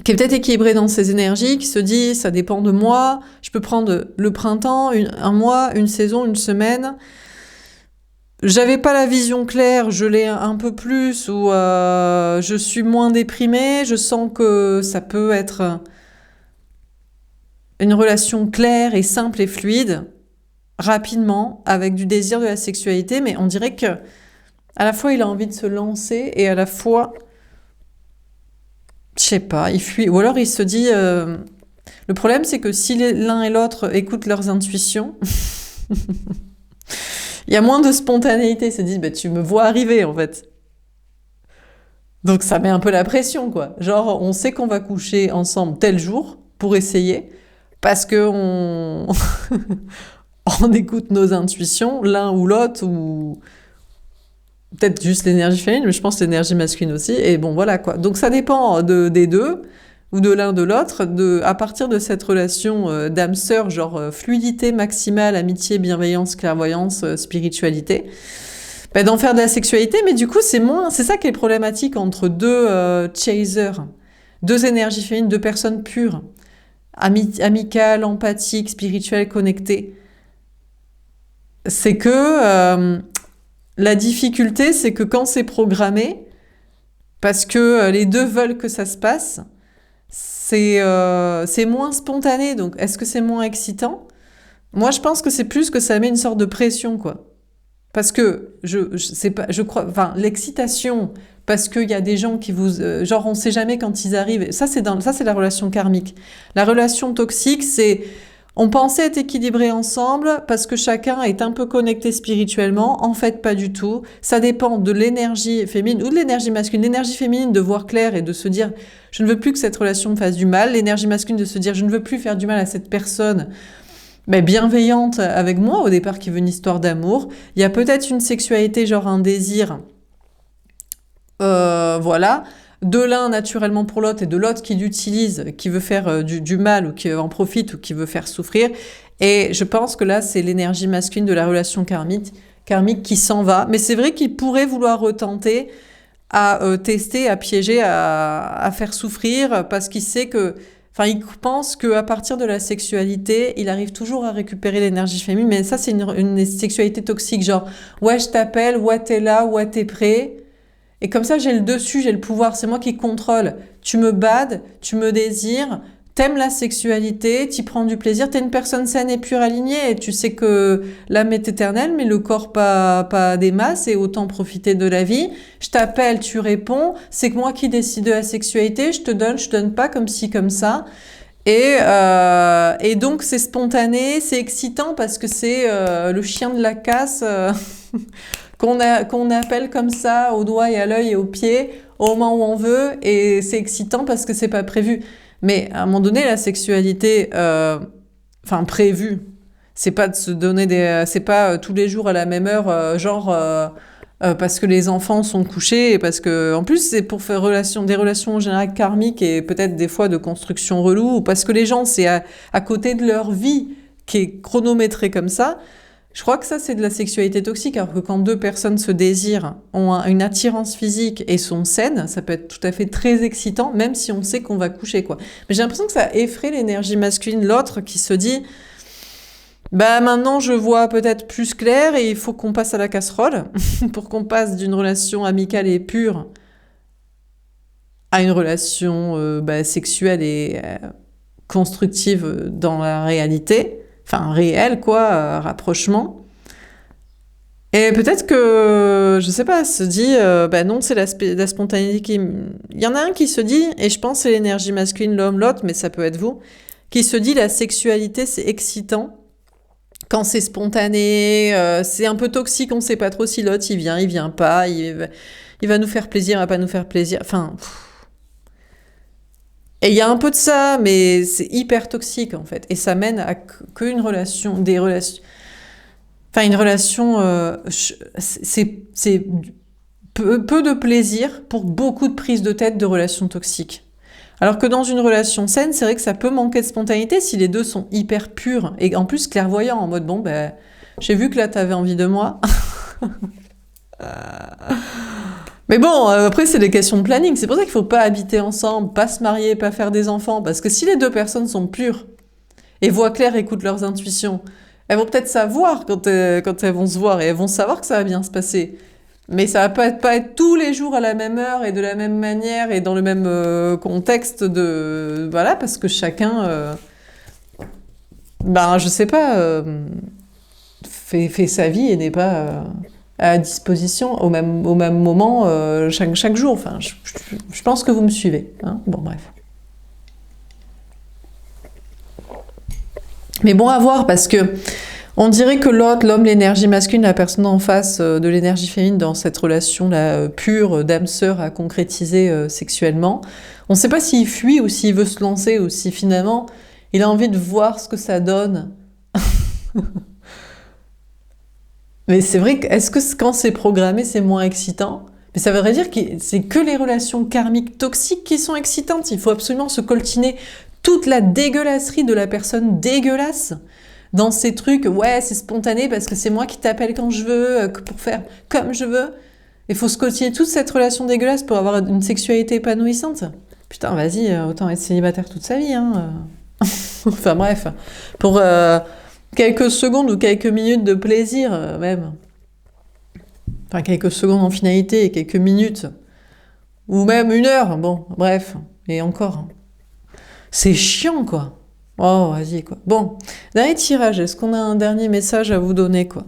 Qui est peut-être équilibré dans ses énergies, qui se dit ça dépend de moi, je peux prendre le printemps, un mois, une saison, une semaine. J'avais pas la vision claire, je l'ai un peu plus, ou je suis moins déprimée, je sens que ça peut être une relation claire et simple et fluide, rapidement, avec du désir de la sexualité, mais on dirait que À la fois, il a envie de se lancer et à la fois, je sais pas, il fuit. Ou alors il se dit, le problème, c'est que si l'un et l'autre écoutent leurs intuitions, il y a moins de spontanéité. Ils se disent, bah, tu me vois arriver, en fait. Donc ça met un peu la pression, quoi. Genre, on sait qu'on va coucher ensemble tel jour pour essayer, parce que on écoute nos intuitions, l'un ou l'autre, ou peut-être juste l'énergie féminine, mais je pense l'énergie masculine aussi. Et bon, voilà, quoi. Donc ça dépend des deux, ou de l'un de l'autre, à partir de cette relation d'âme sœur, genre fluidité maximale, amitié, bienveillance, clairvoyance, spiritualité, bah, d'en faire de la sexualité, mais du coup, c'est ça qui est problématique entre deux chasers, deux énergies féminines, deux personnes pures, amicales, empathiques, spirituelles, connectées. C'est que la difficulté, c'est que quand c'est programmé, parce que les deux veulent que ça se passe, c'est moins spontané. Donc, est-ce que c'est moins excitant? Moi, je pense que c'est plus que ça met une sorte de pression, quoi. Parce que sais pas, je crois, enfin, l'excitation, parce qu'il y a des gens qui vous, genre, on sait jamais quand ils arrivent. Ça, c'est la relation karmique. La relation toxique, c'est, on pensait être équilibrés ensemble parce que chacun est un peu connecté spirituellement. En fait, pas du tout. Ça dépend de l'énergie féminine ou de l'énergie masculine. L'énergie féminine de voir clair et de se dire, je ne veux plus que cette relation me fasse du mal. L'énergie masculine de se dire, je ne veux plus faire du mal à cette personne, mais bienveillante avec moi au départ, qui veut une histoire d'amour. Il y a peut-être une sexualité, genre un désir, voilà, de l'un naturellement pour l'autre et de l'autre qui l'utilise, qui veut faire du mal ou qui en profite ou qui veut faire souffrir. Et je pense que là, c'est l'énergie masculine de la relation karmique qui s'en va. Mais c'est vrai qu'il pourrait vouloir retenter à tester, à piéger, à faire souffrir parce qu'il sait que, enfin, il pense qu'à partir de la sexualité, il arrive toujours à récupérer l'énergie féminine. Mais ça, c'est une sexualité toxique, genre, ouais, je t'appelle, ouais, t'es là, ouais, t'es prêt. Et comme ça, j'ai le dessus, j'ai le pouvoir, c'est moi qui contrôle. Tu me bades, tu me désires, t'aimes la sexualité, t'y prends du plaisir, t'es une personne saine et pure alignée, et tu sais que l'âme est éternelle, mais le corps pas des masses, et autant profiter de la vie. Je t'appelle, tu réponds, c'est que moi qui décide de la sexualité, je te donne pas, comme ci, comme ça. Et donc c'est spontané, c'est excitant parce que c'est le chien de la casse qu'on appelle comme ça au doigt et à l'œil et au pied au moment où on veut, et c'est excitant parce que c'est pas prévu. Mais à un moment donné, la sexualité, enfin prévue, c'est pas de se donner c'est pas tous les jours à la même heure, parce que les enfants sont couchés et parce que, en plus, c'est pour faire des relations en général karmiques et peut-être des fois de construction relou, ou parce que les gens, c'est à côté de leur vie qui est chronométrée comme ça. Je crois que ça, c'est de la sexualité toxique, alors que quand deux personnes se désirent, ont une attirance physique et sont saines, ça peut être tout à fait très excitant, même si on sait qu'on va coucher, quoi. Mais j'ai l'impression que ça effraie l'énergie masculine, l'autre qui se dit, bah maintenant je vois peut-être plus clair et il faut qu'on passe à la casserole pour qu'on passe d'une relation amicale et pure à une relation sexuelle et constructive dans la réalité, enfin réelle, quoi, rapprochement. Et peut-être que, je sais pas, se dit, non, c'est la spontanéité qui... Il y en a un qui se dit, et je pense que c'est l'énergie masculine, l'homme, l'autre, mais ça peut être vous, qui se dit la sexualité, c'est excitant. Quand c'est spontané, c'est un peu toxique, on sait pas trop si l'autre, il vient pas, il va nous faire plaisir, il va pas nous faire plaisir, enfin... Et il y a un peu de ça, mais c'est hyper toxique, en fait. Et ça mène à qu'une relation, des relations... Enfin, une relation, c'est peu de plaisir pour beaucoup de prises de tête de relations toxiques. Alors que dans une relation saine, c'est vrai que ça peut manquer de spontanéité si les deux sont hyper purs et en plus clairvoyants, en mode, bon, ben, j'ai vu que là, t'avais envie de moi. Mais bon, après, c'est des questions de planning. C'est pour ça qu'il faut pas habiter ensemble, pas se marier, pas faire des enfants. Parce que si les deux personnes sont pures et voient clair, écoutent leurs intuitions, elles vont peut-être savoir quand elles vont se voir, et elles vont savoir que ça va bien se passer. Mais ça va pas être tous les jours à la même heure et de la même manière et dans le même contexte de... Voilà, parce que chacun, je sais pas, fait sa vie et n'est pas à disposition au même moment chaque jour. Enfin, je pense que vous me suivez. Hein, bon, bref. Mais bon, à voir, parce que on dirait que l'autre, l'homme, l'énergie masculine, la personne en face de l'énergie féminine dans cette relation-là pure d'âme-sœur à concrétiser sexuellement, on ne sait pas s'il fuit ou s'il veut se lancer ou si finalement il a envie de voir ce que ça donne. Mais c'est vrai que, est-ce que quand c'est programmé, c'est moins excitant? Mais ça voudrait dire que c'est que les relations karmiques toxiques qui sont excitantes. Il faut absolument se coltiner toute la dégueulasserie de la personne dégueulasse dans ces trucs. Ouais, c'est spontané parce que c'est moi qui t'appelle quand je veux, pour faire comme je veux. Il faut se coltiner toute cette relation dégueulasse pour avoir une sexualité épanouissante. Putain, vas-y, autant être célibataire toute sa vie, hein. Enfin bref, pour quelques secondes ou quelques minutes de plaisir, même. Enfin, quelques secondes en finalité et quelques minutes. Ou même 1 heure, bon, bref. Et encore. C'est chiant, quoi. Oh, vas-y, quoi. Bon, dernier tirage. Est-ce qu'on a un dernier message à vous donner, quoi?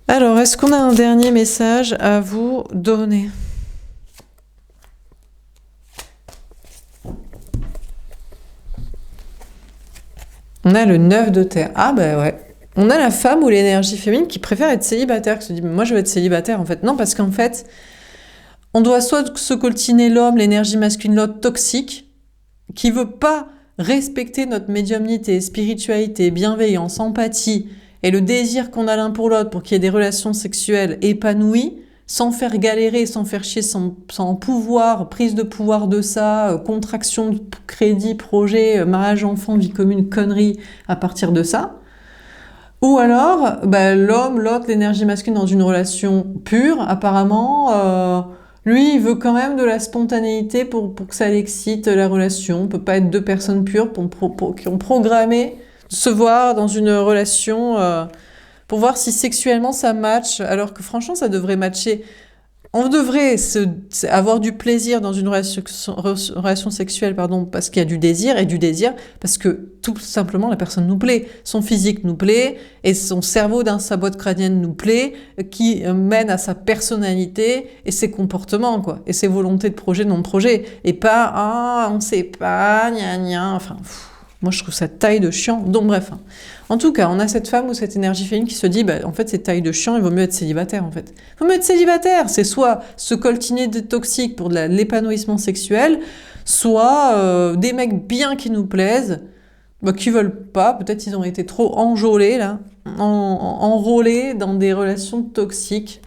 Alors, est-ce qu'on a un dernier message à vous donner? On a le 9 de terre. Ah, bah ouais. On a la femme ou l'énergie féminine qui préfère être célibataire, qui se dit, moi je veux être célibataire, en fait. Non, parce qu'en fait, on doit soit se coltiner l'homme, l'énergie masculine, l'autre toxique, qui veut pas respecter notre médiumnité, spiritualité, bienveillance, empathie et le désir qu'on a l'un pour l'autre pour qu'il y ait des relations sexuelles épanouies, sans faire galérer, sans faire chier, sans pouvoir, prise de pouvoir de ça, contraction de crédit, projet, mariage, enfant, vie commune, conneries à partir de ça. Ou alors, bah, l'homme, l'autre, l'énergie masculine dans une relation pure, apparemment, lui, il veut quand même de la spontanéité pour que ça l'excite, la relation. On peut pas être 2 personnes pures qui ont programmé de se voir dans une relation pour voir si sexuellement ça match, alors que franchement, ça devrait matcher. On devrait avoir du plaisir dans une relation sexuelle, pardon, parce qu'il y a du désir, et du désir parce que tout simplement la personne nous plaît. Son physique nous plaît, et son cerveau dans sa boîte crânienne nous plaît, qui mène à sa personnalité et ses comportements, quoi, et ses volontés de projet, non de projet. Et pas, ah, on sait pas, gna gna, enfin... Moi, je trouve ça taille de chiant. Donc, bref. En tout cas, on a cette femme ou cette énergie féminine qui se dit, bah, en fait, c'est taille de chiant, il vaut mieux être célibataire, en fait. Il vaut mieux être célibataire. C'est soit se coltiner des toxiques pour de l'épanouissement sexuel, soit des mecs bien qui nous plaisent, bah, qui veulent pas. Peut-être ils ont été trop enjôlés, là, enrôlés dans des relations toxiques.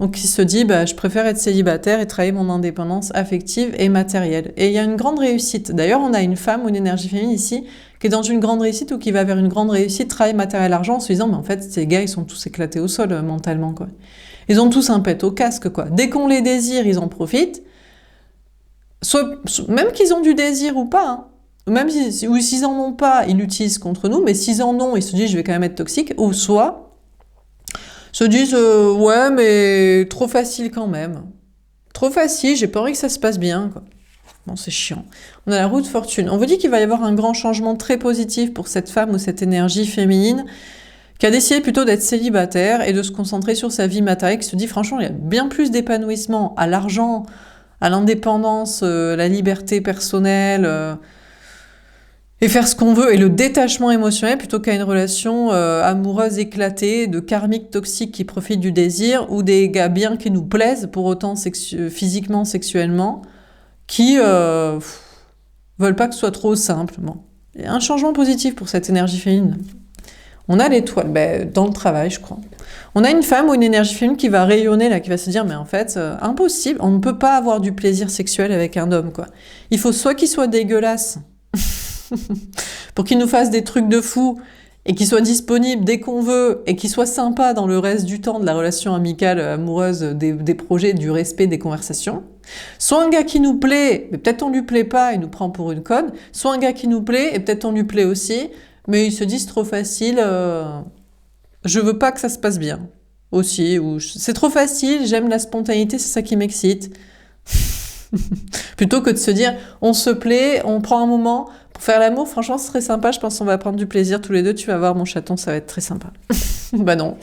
Donc, il se dit, bah, je préfère être célibataire et travailler mon indépendance affective et matérielle. Et il y a une grande réussite. D'ailleurs, on a une femme ou une énergie féminine ici qui est dans une grande réussite ou qui va vers une grande réussite, travail, matériel, argent, en se disant, mais en fait, ces gars, ils sont tous éclatés au sol mentalement, quoi. Ils ont tous un pet au casque, quoi. Dès qu'on les désire, ils en profitent. Même qu'ils ont du désir ou pas, hein. Même s'ils n'en ont pas, ils l'utilisent contre nous, mais s'ils en ont, ils se disent, je vais quand même être toxique, ou soit se disent ouais mais trop facile quand même. Trop facile, j'ai pas envie que ça se passe bien, quoi. Bon, c'est chiant. On a la roue de fortune. On vous dit qu'il va y avoir un grand changement très positif pour cette femme ou cette énergie féminine qui a décidé plutôt d'être célibataire et de se concentrer sur sa vie matérielle, qui se dit franchement il y a bien plus d'épanouissement à l'argent, à l'indépendance, la liberté personnelle, et faire ce qu'on veut, et le détachement émotionnel plutôt qu'à une relation amoureuse éclatée, de karmiques toxiques qui profitent du désir, ou des gars bien qui nous plaisent, pour autant physiquement, sexuellement, qui veulent pas que ce soit trop simple. Bon. Il y a un changement positif pour cette énergie féminine. On a l'étoile, dans le travail, je crois. On a une femme ou une énergie féminine qui va rayonner, là, qui va se dire, mais en fait, impossible, on ne peut pas avoir du plaisir sexuel avec un homme, quoi. Il faut soit qu'il soit dégueulasse, pour qu'il nous fasse des trucs de fou et qu'il soit disponible dès qu'on veut et qu'il soit sympa dans le reste du temps de la relation amicale, amoureuse, des projets, du respect, des conversations. Soit un gars qui nous plaît, mais peut-être on lui plaît pas, il nous prend pour une conne. Soit un gars qui nous plaît et peut-être on lui plaît aussi, mais il se dit c'est trop facile, je veux pas que ça se passe bien. Aussi, ou c'est trop facile, j'aime la spontanéité, c'est ça qui m'excite. Plutôt que de se dire on se plaît, on prend un moment pour faire l'amour, franchement ce serait sympa, je pense qu'on va prendre du plaisir tous les deux, tu vas voir mon chaton, ça va être très sympa. Bah non.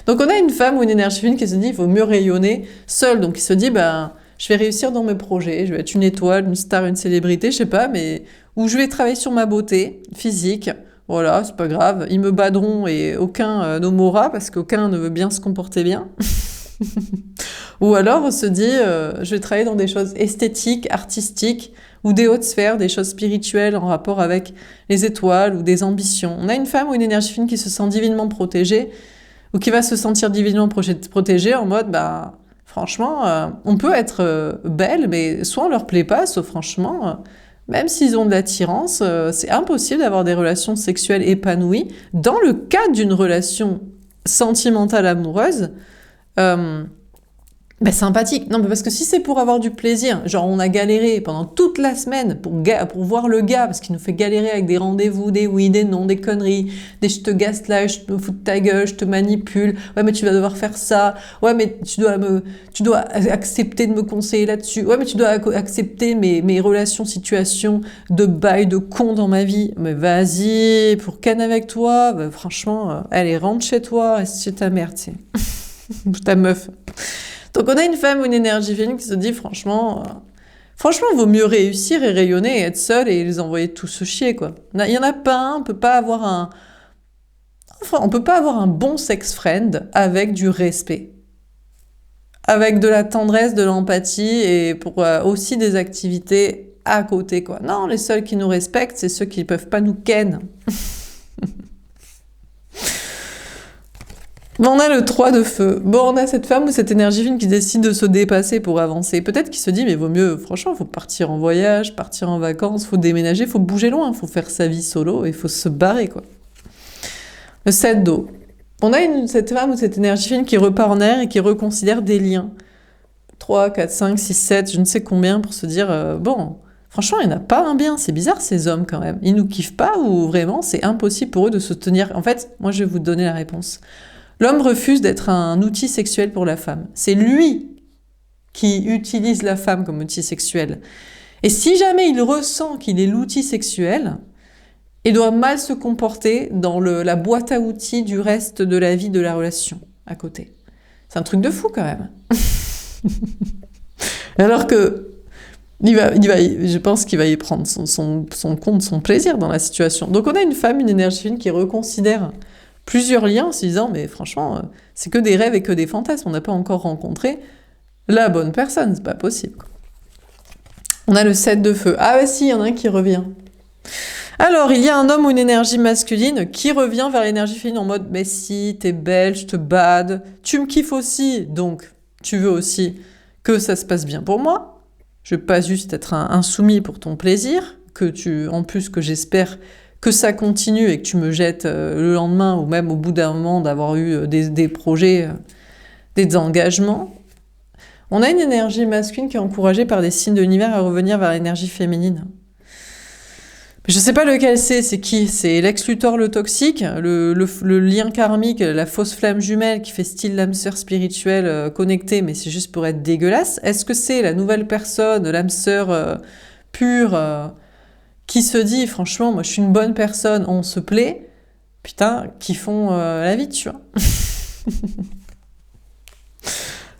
Donc on a une femme ou une énergie féminine qui se dit il faut mieux rayonner seule. Donc il se dit ben je vais réussir dans mes projets, je vais être une étoile, une star, une célébrité, je sais pas, mais où je vais travailler sur ma beauté physique. Voilà, c'est pas grave. Ils me baderont et aucun ne m'aura parce qu'aucun ne veut bien se comporter bien. Ou alors on se dit je vais travailler dans des choses esthétiques, artistiques ou des hautes sphères, des choses spirituelles en rapport avec les étoiles ou des ambitions. On a une femme ou une énergie fine qui se sent divinement protégée ou qui va se sentir divinement protégée en mode bah franchement on peut être belle mais soit on leur plaît pas, soit franchement même s'ils ont de l'attirance, c'est impossible d'avoir des relations sexuelles épanouies dans le cadre d'une relation sentimentale amoureuse. Bah, sympathique. Non, mais parce que si c'est pour avoir du plaisir, genre on a galéré pendant toute la semaine pour voir le gars, parce qu'il nous fait galérer avec des rendez-vous, des oui, des non, des conneries, des je te gaslight, je te fous de ta gueule, je te manipule, ouais mais tu vas devoir faire ça, ouais mais tu dois accepter de me conseiller là-dessus, ouais mais tu dois accepter mes relations, situations de bail, de con dans ma vie, mais vas-y, pour canne avec toi, bah, franchement, allez, rentre chez toi, reste chez ta mère, tu sais. Ta meuf. Donc on a une femme ou une énergie féminine qui se dit franchement, il vaut mieux réussir et rayonner et être seule et les envoyer tous se chier quoi. Il y en a pas un, on peut pas avoir un bon sex friend avec du respect, avec de la tendresse, de l'empathie et pour aussi des activités à côté quoi. Non, les seuls qui nous respectent, c'est ceux qui peuvent pas nous ken. Bon, on a le 3 de feu. Bon, on a cette femme ou cette énergie fine qui décide de se dépasser pour avancer. Peut-être qu'il se dit, mais vaut mieux, franchement, faut partir en voyage, partir en vacances, faut déménager, faut bouger loin, faut faire sa vie solo et faut se barrer, quoi. Le 7 d'eau. On a cette femme ou cette énergie fine qui repart en air et qui reconsidère des liens. 3, 4, 5, 6, 7, je ne sais combien pour se dire, bon, franchement, il n'y en a pas un bien. C'est bizarre, ces hommes, quand même. Ils nous kiffent pas ou vraiment, c'est impossible pour eux de se tenir. En fait, moi, je vais vous donner la réponse. L'homme refuse d'être un outil sexuel pour la femme. C'est lui qui utilise la femme comme outil sexuel. Et si jamais il ressent qu'il est l'outil sexuel, il doit mal se comporter dans la boîte à outils du reste de la vie de la relation à côté. C'est un truc de fou quand même. Alors que je pense qu'il va y prendre son compte, son plaisir dans la situation. Donc on a une femme, une énergie fine qui reconsidère plusieurs liens en se disant mais franchement c'est que des rêves et que des fantasmes, on n'a pas encore rencontré la bonne personne, c'est pas possible quoi. On a le 7 de feu, ah bah si, il y en a un qui revient. Alors il y a un homme ou une énergie masculine qui revient vers l'énergie féminine en mode mais si t'es belle, je te bade, tu me kiffes aussi, donc tu veux aussi que ça se passe bien pour moi, je veux pas juste être un insoumis pour ton plaisir, en plus que j'espère que ça continue et que tu me jettes le lendemain ou même au bout d'un moment d'avoir eu des projets, des engagements. On a une énergie masculine qui est encouragée par des signes de l'univers à revenir vers l'énergie féminine. Je ne sais pas lequel c'est qui? C'est Lex Luthor le toxique, le lien karmique, la fausse flamme jumelle qui fait style l'âme sœur spirituelle connectée, mais c'est juste pour être dégueulasse. Est-ce que c'est la nouvelle personne, l'âme sœur pure qui se dit, franchement, moi je suis une bonne personne, on se plaît, putain, qui font la vie, tu vois.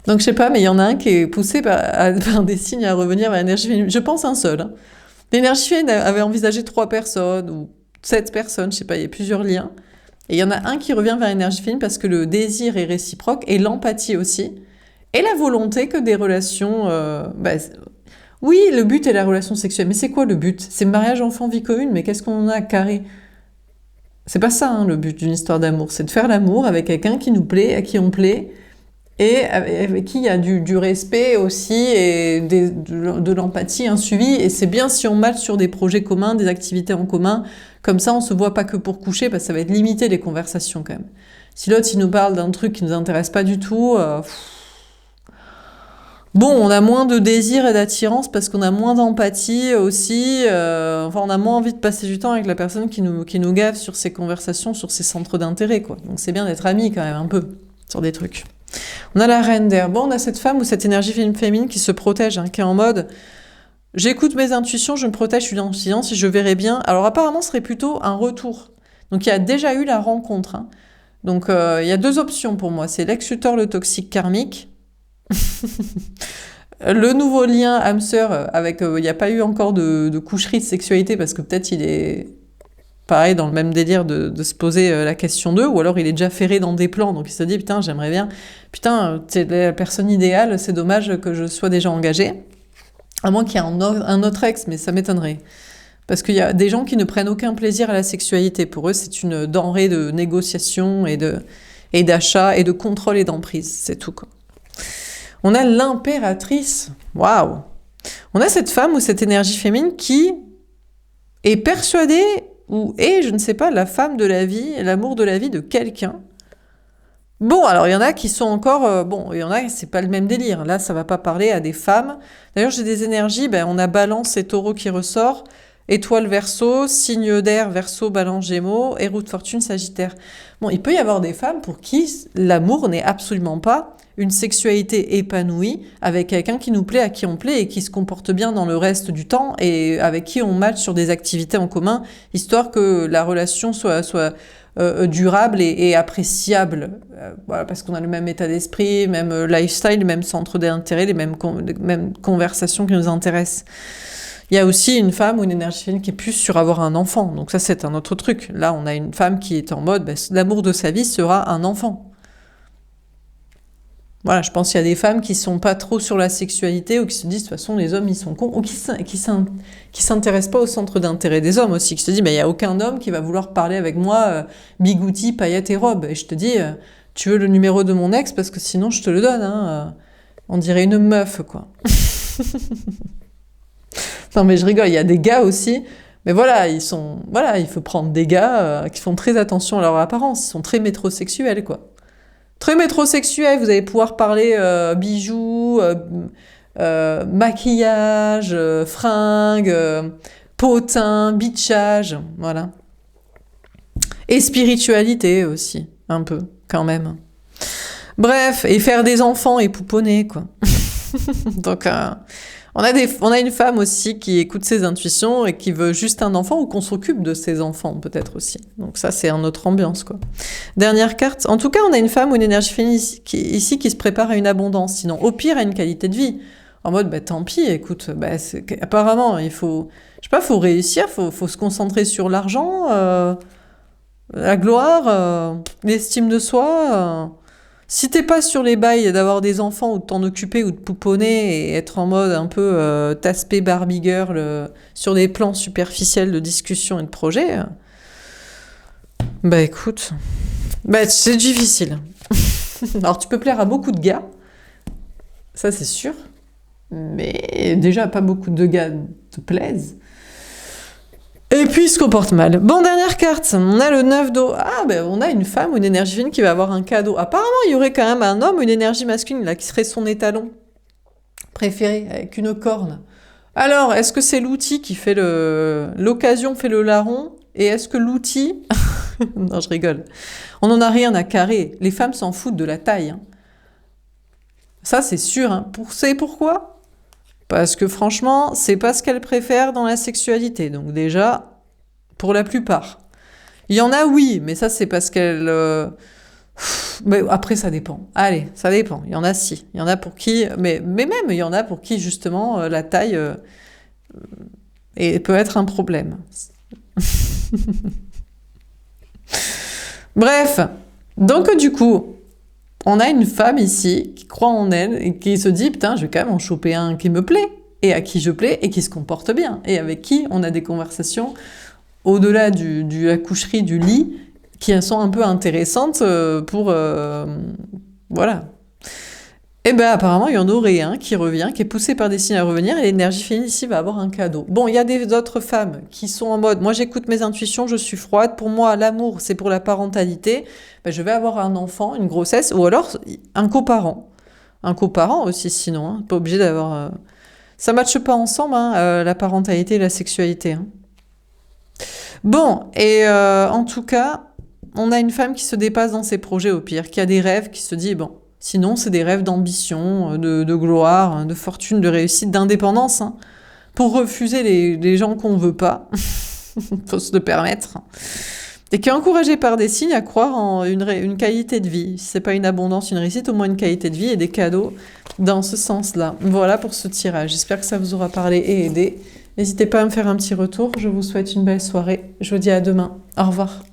Donc je sais pas, mais il y en a un qui est poussé par des signes à revenir vers l'énergie féminine. Je pense un seul. Hein. L'énergie féminine avait envisagé 3 personnes ou 7 personnes, je sais pas, il y a plusieurs liens. Et il y en a un qui revient vers l'énergie féminine parce que le désir est réciproque et l'empathie aussi. Et la volonté que des relations... oui, le but est la relation sexuelle. Mais c'est quoi le but? C'est mariage, enfant, vie commune, mais qu'est-ce qu'on en a à carré? C'est pas ça, hein, le but d'une histoire d'amour. C'est de faire l'amour avec quelqu'un qui nous plaît, à qui on plaît, et avec qui il y a du respect aussi, et de l'empathie, un suivi. Et c'est bien si on matche sur des projets communs, des activités en commun. Comme ça, on se voit pas que pour coucher, parce que ça va être limité, les conversations, quand même. Si l'autre, il nous parle d'un truc qui nous intéresse pas du tout... Bon, on a moins de désir et d'attirance parce qu'on a moins d'empathie aussi. On a moins envie de passer du temps avec la personne qui nous gave sur ses conversations, sur ses centres d'intérêt, quoi. Donc c'est bien d'être amis quand même un peu sur des trucs. On a la reine d'air. Bon, on a cette femme ou cette énergie féminine qui se protège, hein, qui est en mode j'écoute mes intuitions, je me protège, je suis dans le silence et je verrai bien. Alors apparemment, ce serait plutôt un retour. Donc il y a déjà eu la rencontre, hein. Donc, il y a deux options pour moi. C'est l'ex-tuteur, le toxique karmique. Le nouveau lien âme-sœur avec... Il n'y a pas eu encore de coucherie de sexualité parce que peut-être il est... Pareil, dans le même délire de se poser la question d'eux, ou alors il est déjà ferré dans des plans, donc il se dit, putain, j'aimerais bien... Putain, t'es la personne idéale, c'est dommage que je sois déjà engagée. À moins qu'il y ait un autre ex, mais ça m'étonnerait. Parce qu'il y a des gens qui ne prennent aucun plaisir à la sexualité. Pour eux, c'est une denrée de négociation et d'achat et de contrôle et d'emprise. C'est tout, quoi. On a l'impératrice. Waouh! On a cette femme ou cette énergie féminine qui est persuadée ou est, je ne sais pas, la femme de la vie, l'amour de la vie de quelqu'un. Bon, alors il y en a qui sont encore... bon, il y en a, c'est pas le même délire. Là, ça va pas parler à des femmes. D'ailleurs, j'ai des énergies, on a Balance et Taureau qui ressort, Étoile Verseau, Signe d'air Verseau, Balance Gémeaux, et Roue de Fortune Sagittaire. Bon, il peut y avoir des femmes pour qui l'amour n'est absolument pas une sexualité épanouie avec quelqu'un qui nous plaît, à qui on plaît et qui se comporte bien dans le reste du temps et avec qui on match sur des activités en commun, histoire que la relation soit durable et appréciable. Voilà, parce qu'on a le même état d'esprit, même lifestyle, même centre d'intérêt, les mêmes conversations qui nous intéressent. Il y a aussi une femme ou une énergie féminine qui est plus sur avoir un enfant. Donc ça, c'est un autre truc. Là, on a une femme qui est en mode, l'amour de sa vie sera un enfant. Voilà, je pense qu'il y a des femmes qui sont pas trop sur la sexualité ou qui se disent, de toute façon, les hommes, ils sont cons, ou qui s'intéressent pas au centre d'intérêt des hommes aussi, qui se disent, il y a aucun homme qui va vouloir parler avec moi bigouti, paillettes et robes. Et je te dis, tu veux le numéro de mon ex parce que sinon, je te le donne. Hein. On dirait une meuf, quoi. Non, mais je rigole, il y a des gars aussi, mais voilà, il faut prendre des gars qui font très attention à leur apparence, ils sont très métrosexuels, quoi. Très métrosexuel, vous allez pouvoir parler bijoux, maquillage, fringues, potin, bitchage, voilà. Et spiritualité aussi, un peu, quand même. Bref, et faire des enfants et pouponner, quoi. Donc, on a une femme aussi qui écoute ses intuitions et qui veut juste un enfant ou qu'on s'occupe de ses enfants peut-être aussi. Donc ça, c'est une autre ambiance, quoi. Dernière carte. En tout cas, on a une femme ou une énergie féminine ici qui se prépare à une abondance. Sinon, au pire, à une qualité de vie. En mode, tant pis, écoute, apparemment, il faut, je sais pas, faut réussir, faut se concentrer sur l'argent, la gloire, l'estime de soi. Si t'es pas sur les bails d'avoir des enfants ou de t'en occuper ou de pouponner et être en mode un peu taspé Barbie Girl sur des plans superficiels de discussion et de projet, écoute, c'est difficile. Alors tu peux plaire à beaucoup de gars, ça c'est sûr, mais déjà pas beaucoup de gars te plaisent. Et puis, il se comporte mal. Bon, dernière carte. On a le 9 d'eau. Ah, on a une femme ou une énergie féminine qui va avoir un cadeau. Apparemment, il y aurait quand même un homme ou une énergie masculine, là, qui serait son étalon préféré, avec une corne. Alors, est-ce que c'est l'outil qui fait l'occasion fait le larron? Et est-ce que l'outil... Non, je rigole. On n'en a rien à carrer. Les femmes s'en foutent de la taille. Hein. Ça, c'est sûr. Hein. C'est pourquoi? Parce que franchement, c'est pas ce qu'elles préfèrent dans la sexualité. Donc déjà, pour la plupart. Il y en a, oui, mais ça, c'est parce qu'elles... Mais après, ça dépend. Allez, ça dépend. Il y en a, si. Il y en a pour qui... Mais même, il y en a pour qui, justement, la taille peut être un problème. Bref. Donc, du coup... On a une femme ici qui croit en elle et qui se dit « Putain, je vais quand même en choper un qui me plaît et à qui je plais et qui se comporte bien et avec qui on a des conversations au-delà de la coucherie, du lit qui sont un peu intéressantes pour... voilà. » Et apparemment, il y en aurait un qui revient, qui est poussé par des signes à revenir et l'énergie féminine ici va avoir un cadeau. Bon, il y a d'autres femmes qui sont en mode « Moi, j'écoute mes intuitions, je suis froide. Pour moi, l'amour, c'est pour la parentalité. Je vais avoir un enfant, une grossesse, ou alors un coparent. Un coparent aussi, sinon. Hein. Pas obligé d'avoir... Ça ne matche pas ensemble, hein, la parentalité et la sexualité. Hein. Bon, et en tout cas, on a une femme qui se dépasse dans ses projets au pire, qui a des rêves, qui se dit « Bon... » Sinon, c'est des rêves d'ambition, de gloire, de fortune, de réussite, d'indépendance. Hein, pour refuser les gens qu'on veut pas. Faut se le permettre. Et qui est encouragé par des signes à croire en une qualité de vie. Si c'est pas une abondance, une réussite, au moins une qualité de vie et des cadeaux dans ce sens-là. Voilà pour ce tirage. J'espère que ça vous aura parlé et aidé. N'hésitez pas à me faire un petit retour. Je vous souhaite une belle soirée. Je vous dis à demain. Au revoir.